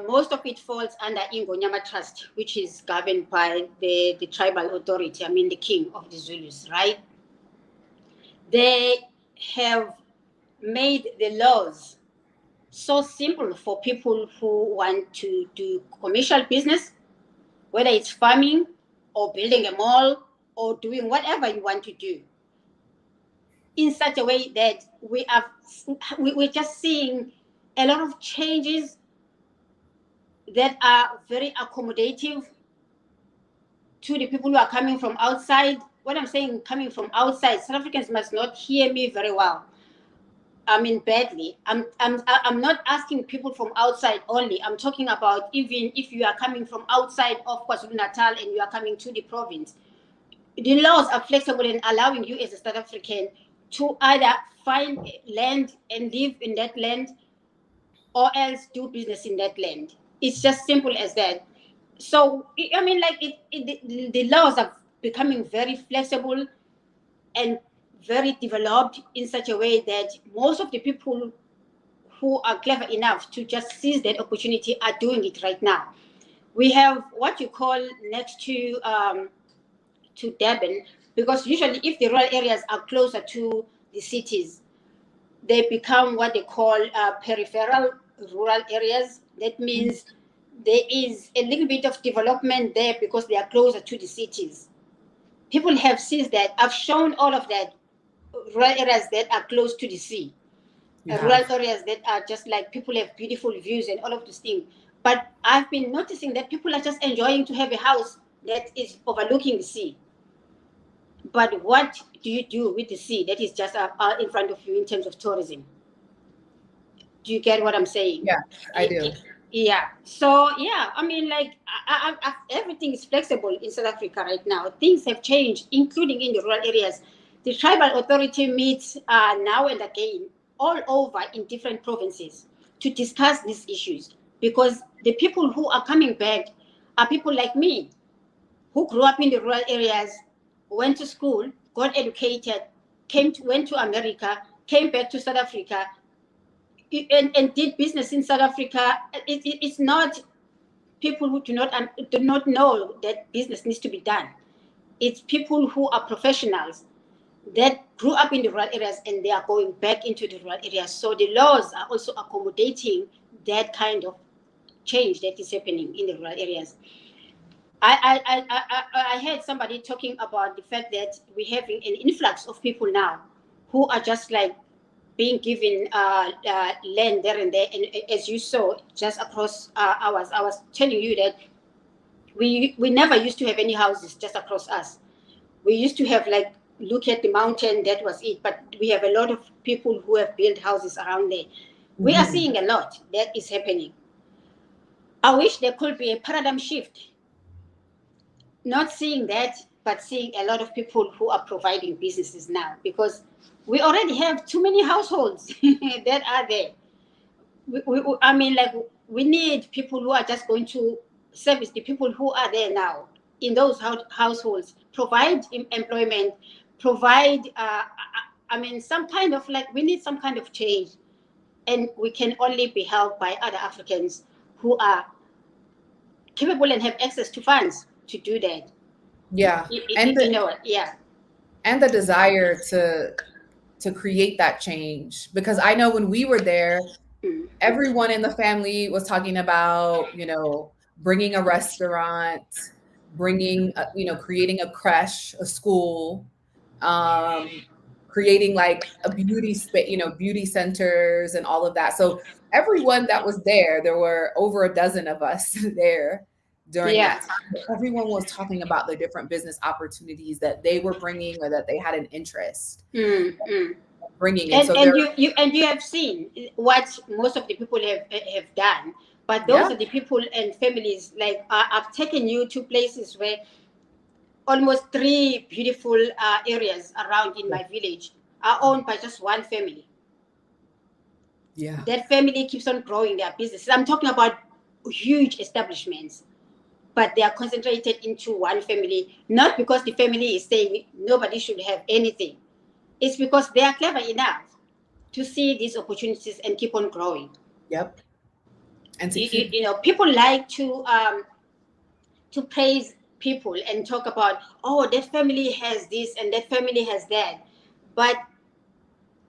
Most of it falls under Ingonyama Trust, which is governed by the tribal authority, I mean the king of the Zulus, right? They have made the laws so simple for people who want to do commercial business, whether it's farming or building a mall or doing whatever you want to do, in such a way that we're just seeing a lot of changes that are very accommodative to the people who are coming from outside. When I'm saying coming from outside, South Africans must not hear me very well. I mean badly. I'm not asking people from outside only. I'm talking about even if you are coming from outside of KwaZulu Natal and you are coming to the province. The laws are flexible in allowing you as a South African to either find land and live in that land or else do business in that land. It's just simple as that. So I mean, like the laws are becoming very flexible and very developed in such a way that most of the people who are clever enough to just seize that opportunity are doing it right now. We have what you call next to Durban, because usually if the rural areas are closer to the cities, they become what they call peripheral rural areas. That means there is a little bit of development there because they are closer to the cities. People have seized that. I've shown all of that. Rural areas that are close to the sea, You rural have. areas that are just like people have beautiful views and all of those things. But I've been noticing that people are just enjoying to have a house that is overlooking the sea. But what do you do with the sea that is just in front of you in terms of tourism? Do you get what I'm saying? Yeah, I do. Yeah. So yeah, I mean, like everything is flexible in South Africa right now. Things have changed, including in the rural areas. The tribal authority meets now and again all over in different provinces to discuss these issues, because the people who are coming back are people like me who grew up in the rural areas, went to school, got educated, went to America, came back to South Africa, and did business in South Africa. It's not people who do not know that business needs to be done. It's people who are professionals that grew up in the rural areas and they are going back into the rural areas. So the laws are also accommodating that kind of change that is happening in the rural areas. I heard somebody talking about the fact that we're having an influx of people now who are just like being given land there and there. And as you saw, just across ours, I was telling you that we never used to have any houses just across us. We used to have like look at the mountain, that was it. But we have a lot of people who have built houses around there. We are Mhm. seeing a lot that is happening. I wish there could be a paradigm shift, not seeing that, but seeing a lot of people who are providing businesses now, because we already have too many households that are there. I mean, like, we need people who are just going to service the people who are there now in those households, provide employment, provide, I mean, some kind of like, we need some kind of change. And we can only be helped by other Africans who are capable and have access to funds to do that. Yeah. You, And you the know, yeah. and the desire to create that change, because I know when we were there, Mm. everyone in the family was talking about, bringing a restaurant, bringing, creating a creche, a school, creating like a beauty space, beauty centers and all of that. So everyone that was there were over a dozen of us there during Yeah. that time. Everyone was talking about the different business opportunities that they were bringing or that they had an interest Mm. bringing. And And so and there, you have seen what most of the people have done, but those yeah, are the people and families. Like I've taken you to places where almost three beautiful areas around in my village are owned by just one family. yeah, That family keeps on growing their businesses. I'm talking about huge establishments, but they are concentrated into one family, not because the family is saying nobody should have anything. It's because they are clever enough to see these opportunities and keep on growing. yep. And to keep, People like to praise people and talk about, oh, that family has this and that family has that, but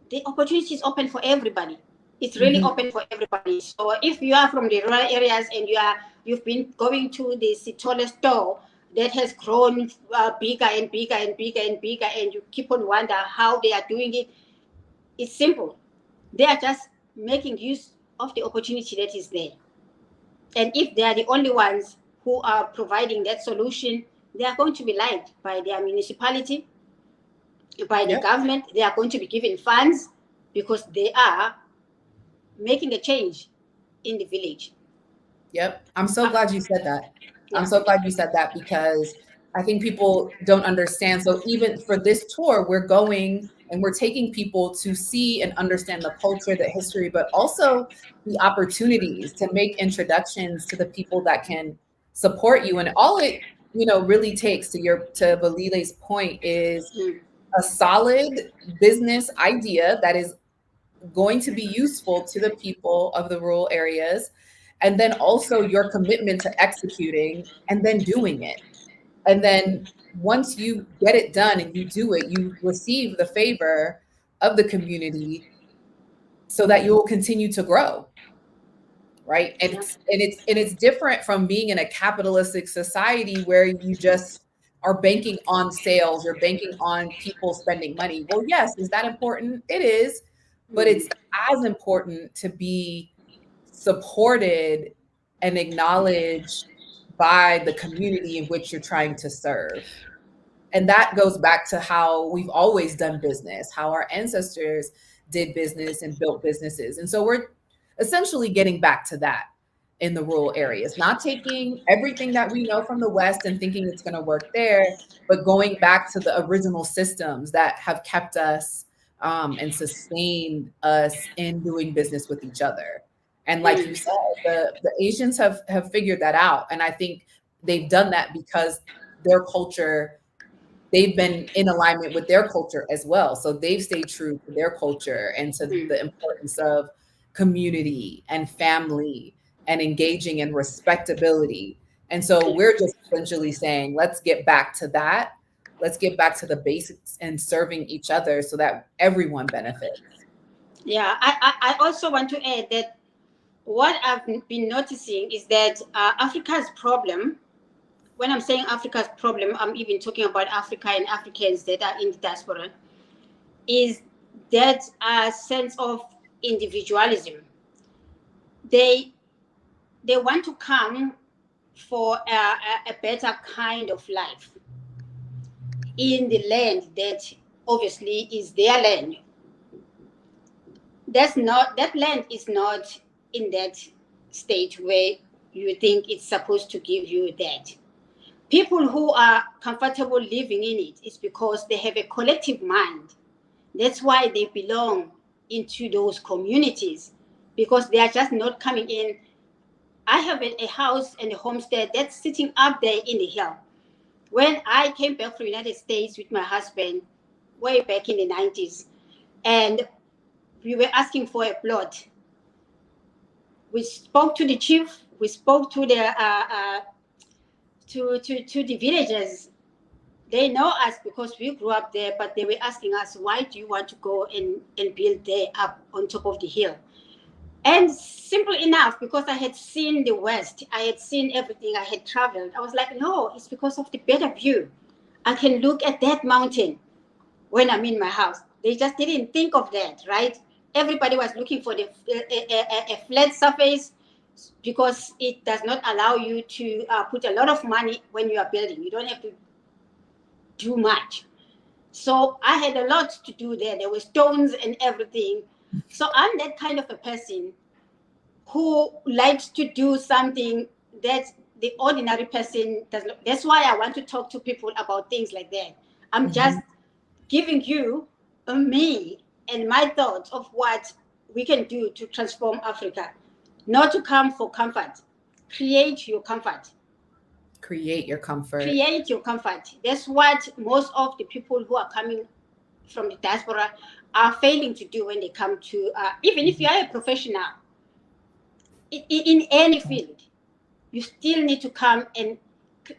the opportunity is open for everybody. It's really mhm, open for everybody. So if you are from the rural areas and you've been going to the Sitole store that has grown bigger and bigger and bigger and bigger, and you keep on wonder how they are doing it, it's simple. They are just making use of the opportunity that is there. And if they are the only ones who are providing that solution, they are going to be liked by their municipality, by the yep, government. They are going to be given funds because they are making a change in the village. yep. I'm so glad you said that. I'm Yeah. so glad you said that because I think people don't understand. So even for this tour, we're going and we're taking people to see and understand the culture, the history, but also the opportunities to make introductions to the people that can support you. And all it, really takes to Valile's point is Mm. a solid business idea that is going to be useful to the people of the rural areas. And then also your commitment to executing and then doing it. And then once you get it done and you do it, you receive the favor of the community so that you will continue to grow. Right. And Yeah. it's different from being in a capitalistic society where you just are banking on sales or banking on people spending money. Well, yes, is that important? It is, but Mm. it's as important to be supported and acknowledged by the community in which you're trying to serve. And that goes back to how we've always done business, how our ancestors did business and built businesses. And so we're essentially getting back to that in the rural areas, not taking everything that we know from the West and thinking it's going to work there, but going back to the original systems that have kept us and sustained us in doing business with each other. And like you Mm. said, the Asians have figured that out. And I think they've done that because their culture, they've been in alignment with their culture as well. So they've stayed true to their culture and to Mm. the importance of community and family and engaging in respectability. And so we're just essentially saying, let's get back to that. Let's get back to the basics and serving each other so that everyone benefits. Yeah. I also want to add that what I've been noticing is that Africa's problem, when I'm saying Africa's problem, I'm even talking about Africa and Africans that are in the diaspora, is that sense of individualism. They they want to come for a better kind of life in the land that obviously is their land. That land is not in that state where you think it's supposed to give you that. People who are comfortable living in it is because they have a collective mind. That's why they belong into those communities, because they are just not coming in. I have a house and a homestead that's sitting up there in the hill. When I came back from the United States with my husband way back in the 90s, and we were asking for a plot, we spoke to the chief, we spoke to the to the villagers. They know us because we grew up there, but they were asking us, why do you want to go and build there up on top of the hill? And simple enough, because I had seen the West, I had seen everything, I had traveled. I was like, no, it's because of the better view. I can look at that mountain when I'm in my house. They just didn't think of that, right? Everybody was looking for a flat surface because it does not allow you to put a lot of money when you are building. You don't have to do much. So I had a lot to do there. There were stones and everything. So I'm that kind of a person who likes to do something that the ordinary person does not. That's why I want to talk to people about things like that. I'm just giving you me and my thoughts of what we can do to transform Africa, not to come for comfort. Create your comfort. Create your comfort. Create your comfort. That's what most of the people who are coming from the diaspora are failing to do when they come to, even if you are a professional in any field, you still need to come and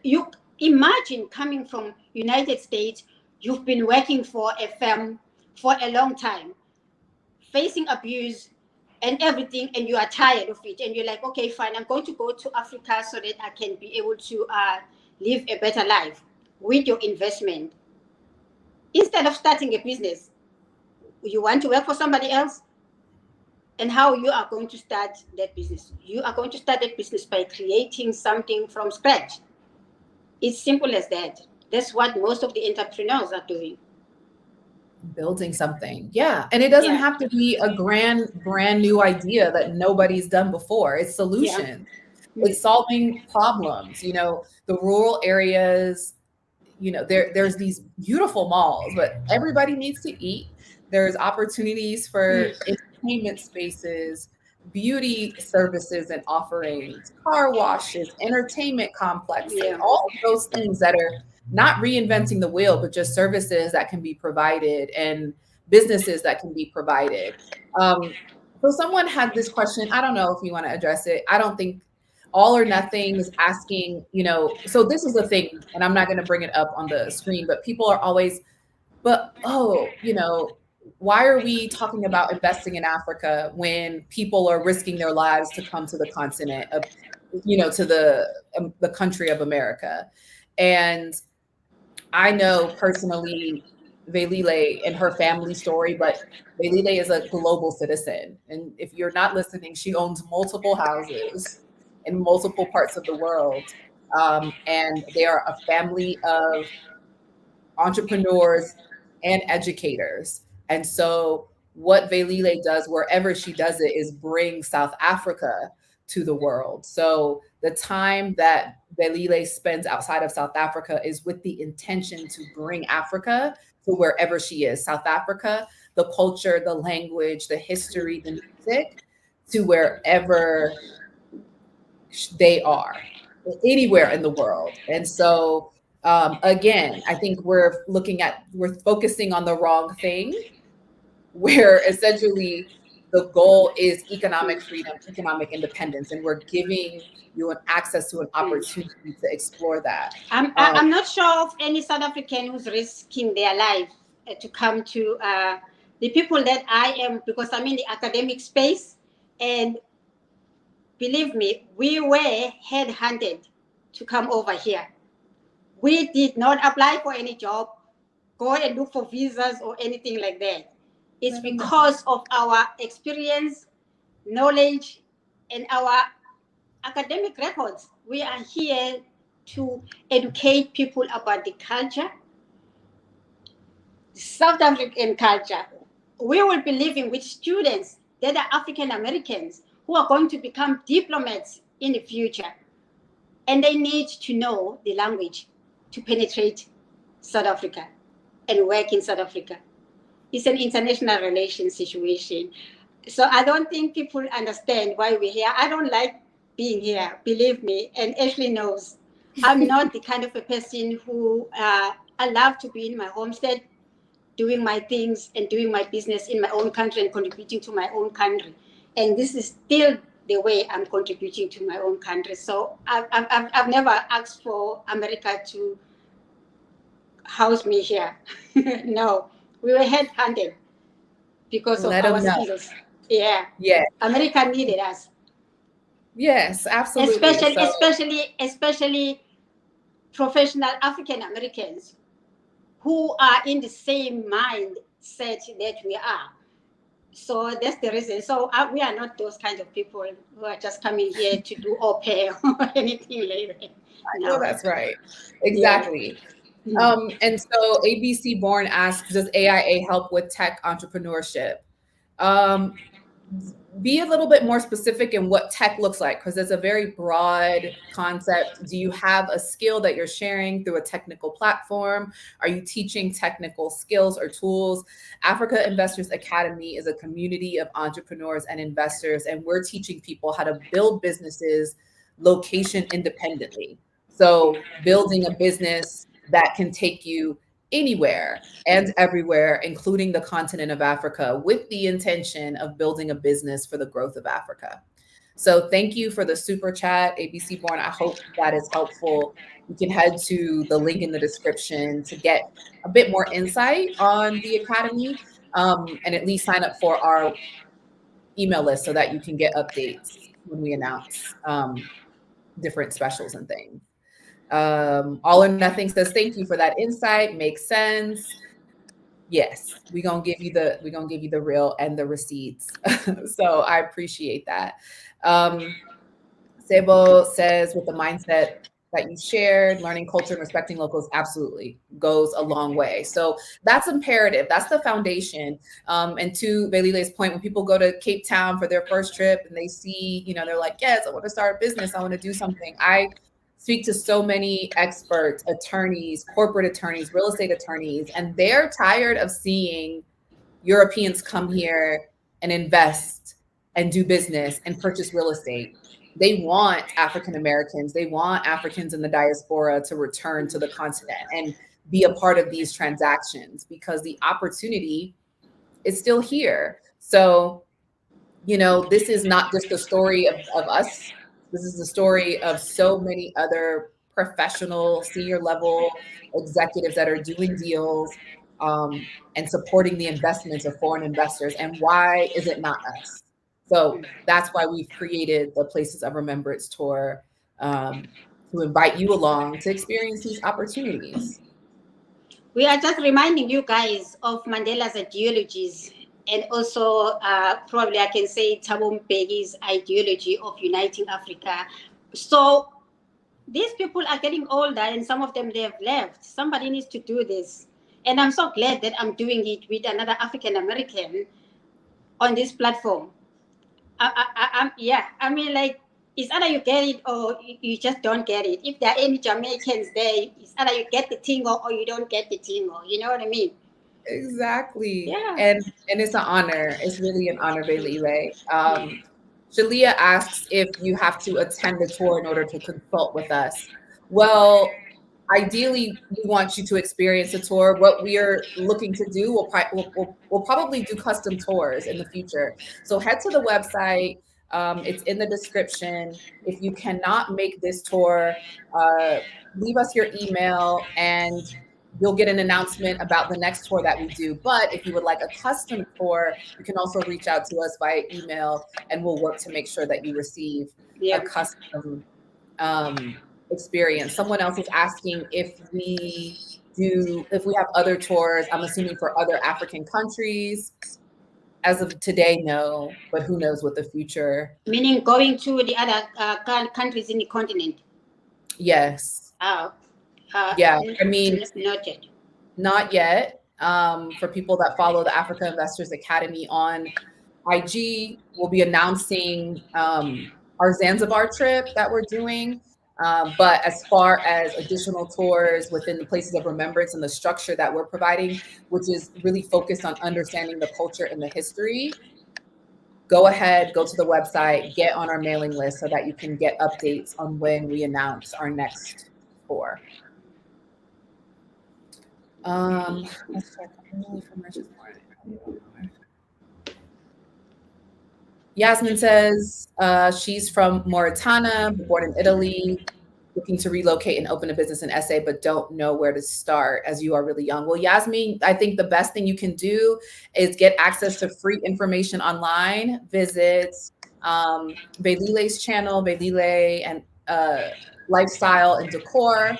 you imagine coming from United States. You've been working for a firm for a long time, facing abuse and everything, and you are tired of it, and you're like, okay, fine, I'm going to go to Africa so that I can be able to live a better life with your investment. Instead of starting a business, you want to work for somebody else. And how you are going to start that business? You are going to start that business by creating something from scratch. It's simple as that. That's what most of the entrepreneurs are doing. Building something. Yeah. And it doesn't Yeah. have to be a brand new idea that nobody's done before. It's Yeah. solutions. It's solving problems. The rural areas, there's these beautiful malls, but everybody needs to eat. There's opportunities for entertainment spaces, beauty services and offerings, car washes, entertainment complexes, Yeah. all of those things that are not reinventing the wheel, but just services that can be provided and businesses that can be provided. So someone had this question. I don't know if you want to address it. I don't think all or nothing is asking, so this is the thing, and I'm not going to bring it up on the screen, but people are always, why are we talking about investing in Africa when people are risking their lives to come to the continent of, to the country of America? And I know personally Velile and her family story, but Velile is a global citizen. And if you're not listening, she owns multiple houses in multiple parts of the world. And they are a family of entrepreneurs and educators. And so what Velile does wherever she does it is bring South Africa to the world. So the time that Velile spends outside of South Africa is with the intention to bring Africa to wherever she is. South Africa, the culture, the language, the history, the music, to wherever they are, anywhere in the world. And so again, I think we're focusing on the wrong thing, where essentially the goal is economic freedom, economic independence, and we're giving you an access to an opportunity to explore that. I'm not sure of any South African who's risking their life to come to the people that I am, because I'm in the academic space, and believe me, we were headhunted to come over here. We did not apply for any job, go and look for visas or anything like that. It's because of our experience, knowledge, and our academic records. We are here to educate people about the culture, South African culture. We will be living with students that are African Americans who are going to become diplomats in the future. And they need to know the language to penetrate South Africa and work in South Africa. It's an international relations situation. So I don't think people understand why we're here. I don't like being here, believe me, and Ashley knows. I'm not the kind of a person who I love to be in my homestead, doing my things and doing my business in my own country and contributing to my own country. And this is still the way I'm contributing to my own country. So I've never asked for America to house me here. No, we were headhunted because of Let our them know. skills. Yeah. Yeah. America needed us. Yes, absolutely. So Especially professional African Americans who are in the same mindset that we are. So that's the reason. So we are not those kind of people who are just coming here to do au pair or anything like that. no, No. that's right. Yeah. Exactly. And so ABC Born asks, does AIA help with tech entrepreneurship? Um, be a little bit more specific in what tech looks like, because it's a very broad concept. Do you have a skill that you're sharing through a technical platform? Are you teaching technical skills or tools? Africa Investors Academy is a community of entrepreneurs and investors, and we're teaching people how to build businesses location independently. So building a business that can take you anywhere and everywhere, including the continent of Africa, with the intention of building a business for the growth of Africa. So thank you for the super chat, ABC Born. I hope that is helpful. You can head to the link in the description to get a bit more insight on the Academy, and at least sign up for our email list so that you can get updates when we announce different specials and things. All or Nothing says, thank you for that insight. Makes sense. Yes, we're gonna give you the real and the receipts. So I appreciate that. Sebo says, with the mindset that you shared, learning culture and respecting locals absolutely goes a long way. So that's imperative. That's the foundation. And to Velile's point, when people go to Cape Town for their first trip and they see, they're like, yes, I want to start a business. I want to do something. I speak to so many experts, attorneys, corporate attorneys, real estate attorneys, and they're tired of seeing Europeans come here and invest and do business and purchase real estate. They want African Americans, they want Africans in the diaspora to return to the continent and be a part of these transactions because the opportunity is still here. So, this is not just the story of us. This is the story of so many other professional, senior level executives that are doing deals, and supporting the investments of foreign investors. And why is it not us? So that's why we've created the Places of Remembrance tour, to invite you along to experience these opportunities. We are just reminding you guys of Mandela's ideologies and also probably I can say Thabo Mbeki's ideology of uniting Africa. So these people are getting older and some of them they have left. Somebody needs to do this. And I'm so glad that I'm doing it with another African American on this platform. Yeah, I mean, like, it's either you get it or you just don't get it. If there are any Jamaicans there, it's either you get the tingle or you don't get the tingle. You know what I mean? Exactly. Yeah. And it's an honor. It's really an honor, Velile. Shalia asks if you have to attend the tour in order to consult with us. Well, ideally, we want you to experience a tour. What we are looking to do, we'll probably do custom tours in the future. So head to the website. It's in the description. If you cannot make this tour, leave us your email and you'll get an announcement about the next tour that we do. But if you would like a custom tour, you can also reach out to us via email and we'll work to make sure that you receive a Yeah. custom experience. Someone else is asking if we have other tours. I'm assuming for other African countries. As of today, no, but who knows what the future. Meaning going to the other countries in the continent. Yes. Uh, Yeah. I mean, noted. not yet. For people that follow the Africa Investors Academy on IG, we'll be announcing our Zanzibar trip that we're doing. But as far as additional tours within the Places of Remembrance and the structure that we're providing, which is really focused on understanding the culture and the history, go ahead, go to the website, get on our mailing list so that you can get updates on when we announce our next tour. Let's check. Yasmin says she's from Mauritania, born in Italy, looking to relocate and open a business in SA, but don't know where to start as you are really young. Well, Yasmin, I think the best thing you can do is get access to free information online. Visit Velile's channel, Velile and Lifestyle and Decor.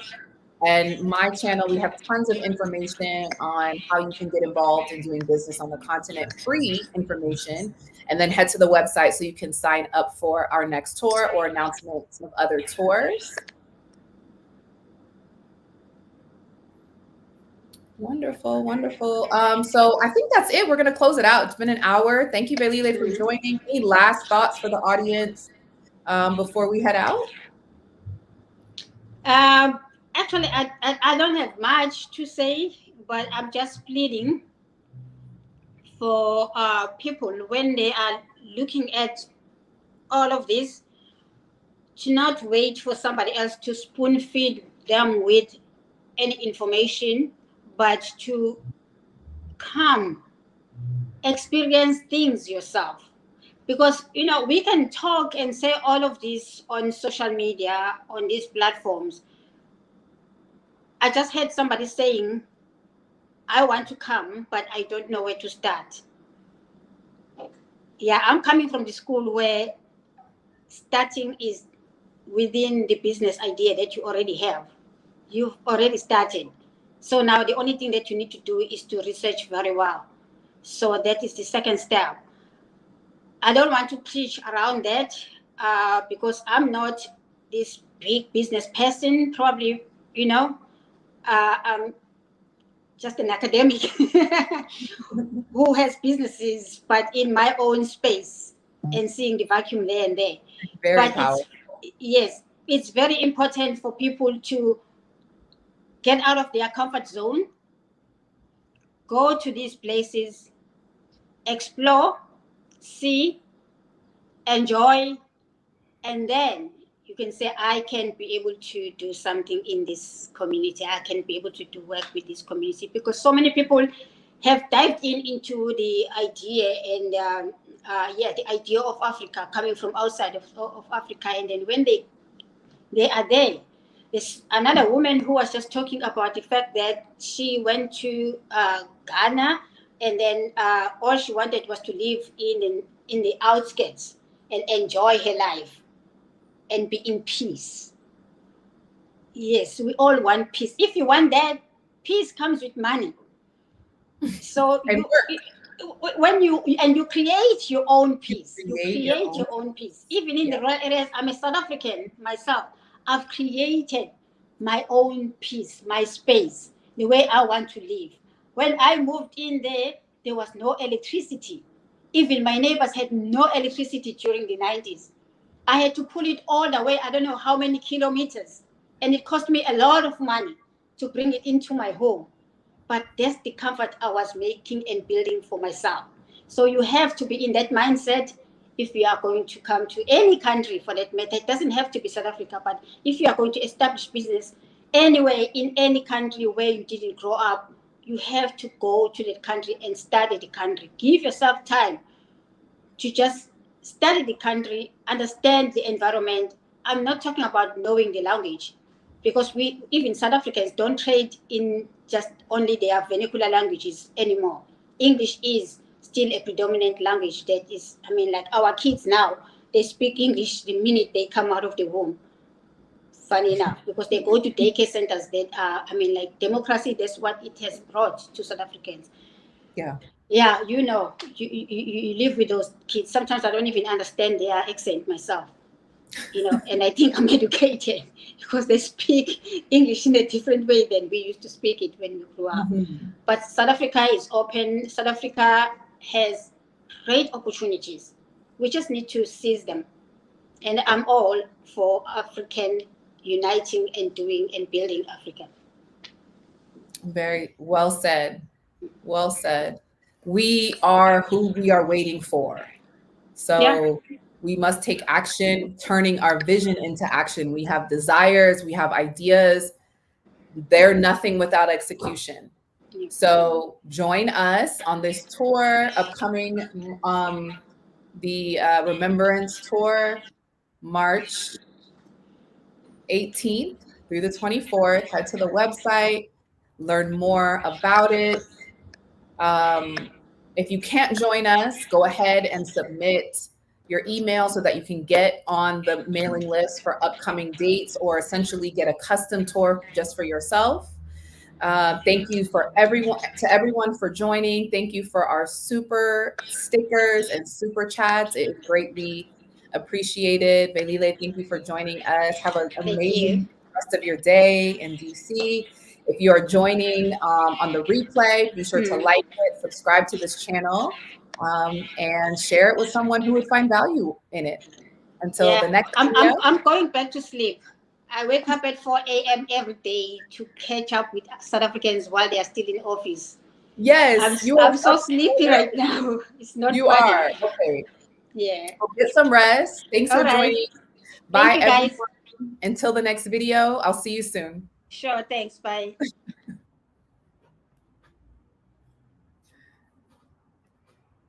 And my channel, we have tons of information on how you can get involved in doing business on the continent, free information, and then head to the website so you can sign up for our next tour or announcements of other tours. Wonderful, wonderful. So I think that's it. We're going to close it out. It's been an hour. Thank you, Velile, for joining. Any last thoughts for the audience before we head out? Actually, I don't have much to say, but I'm just pleading for people when they are looking at all of this to not wait for somebody else to spoon feed them with any information, but to come experience things yourself. Because we can talk and say all of this on social media, on these platforms. I just heard somebody saying, I want to come, but I don't know where to start. Yeah, I'm coming from the school where starting is within the business idea that you already have. You've already started. So now the only thing that you need to do is to research very well. So that is the second step. I don't want to preach around that because I'm not this big business person. Probably, I'm just an academic who has businesses, but in my own space and seeing the vacuum there and there. Very powerful. It's very important for people to get out of their comfort zone, go to these places, explore, see, enjoy, and then you can say, I can be able to do something in this community. I can be able to do work with this community, because so many people have dived into the idea and the idea of Africa, coming from outside of Africa, and then when they are there, there's another woman who was just talking about the fact that she went to Ghana, and then all she wanted was to live in the outskirts and enjoy her life and be in peace. Yes, we all want peace. If you want that, peace comes with money. So when you create your own peace, you create your own peace. Even in the rural areas, I'm a South African myself. I've created my own peace, my space, the way I want to live. When I moved in there was no electricity. Even my neighbors had no electricity during the 90s. I had to pull it all the way, I don't know how many kilometers. And it cost me a lot of money to bring it into my home. But that's the comfort I was making and building for myself. So you have to be in that mindset if you are going to come to any country, for that matter. It doesn't have to be South Africa, but if you are going to establish business anywhere in any country where you didn't grow up, you have to go to that country and study the country. Give yourself time to just study the country, understand the environment. I'm not talking about knowing the language, because we, even South Africans, don't trade in just only their vernacular languages anymore. English is still a predominant language that is, like our kids now, they speak English the minute they come out of the womb. Funny enough, because they go to daycare centers that are, democracy, that's what it has brought to South Africans. Yeah, you live with those kids. Sometimes I don't even understand their accent myself, and I think I'm educated because they speak English in a different way than we used to speak it when we grew up. Mm-hmm. But South Africa is open. South Africa has great opportunities. We just need to seize them. And I'm all for African uniting and doing and building Africa. Very well said. Well said. We are who we are waiting for. So we must take action, turning our vision into action. We have desires, we have ideas. They're nothing without execution. So join us on this tour, upcoming the Remembrance tour, March 18th through the 24th. Head to the website, learn more about it. If you can't join us, go ahead and submit your email so that you can get on the mailing list for upcoming dates, or essentially get a custom tour just for yourself. Thank you for everyone for joining. Thank you for our super stickers and super chats. It is greatly appreciated. Velile, thank you for joining us. Have an Thank you. amazing rest of your day in DC. If you are joining on the replay, be sure to like it, subscribe to this channel, and share it with someone who would find value in it. Until Yeah, the next I'm, video. I'm, I'm going back to sleep. I wake up at 4 a.m. every day to catch up with South Africans while they are still in office. Yes, you are I'm so sleepy right now. It's not You funny. are. Okay. Yeah. Well, get some rest. Thanks All for right. joining. Thank Bye, you, everyone. guys. Until the next video, I'll see you soon. Sure. Thanks. Bye.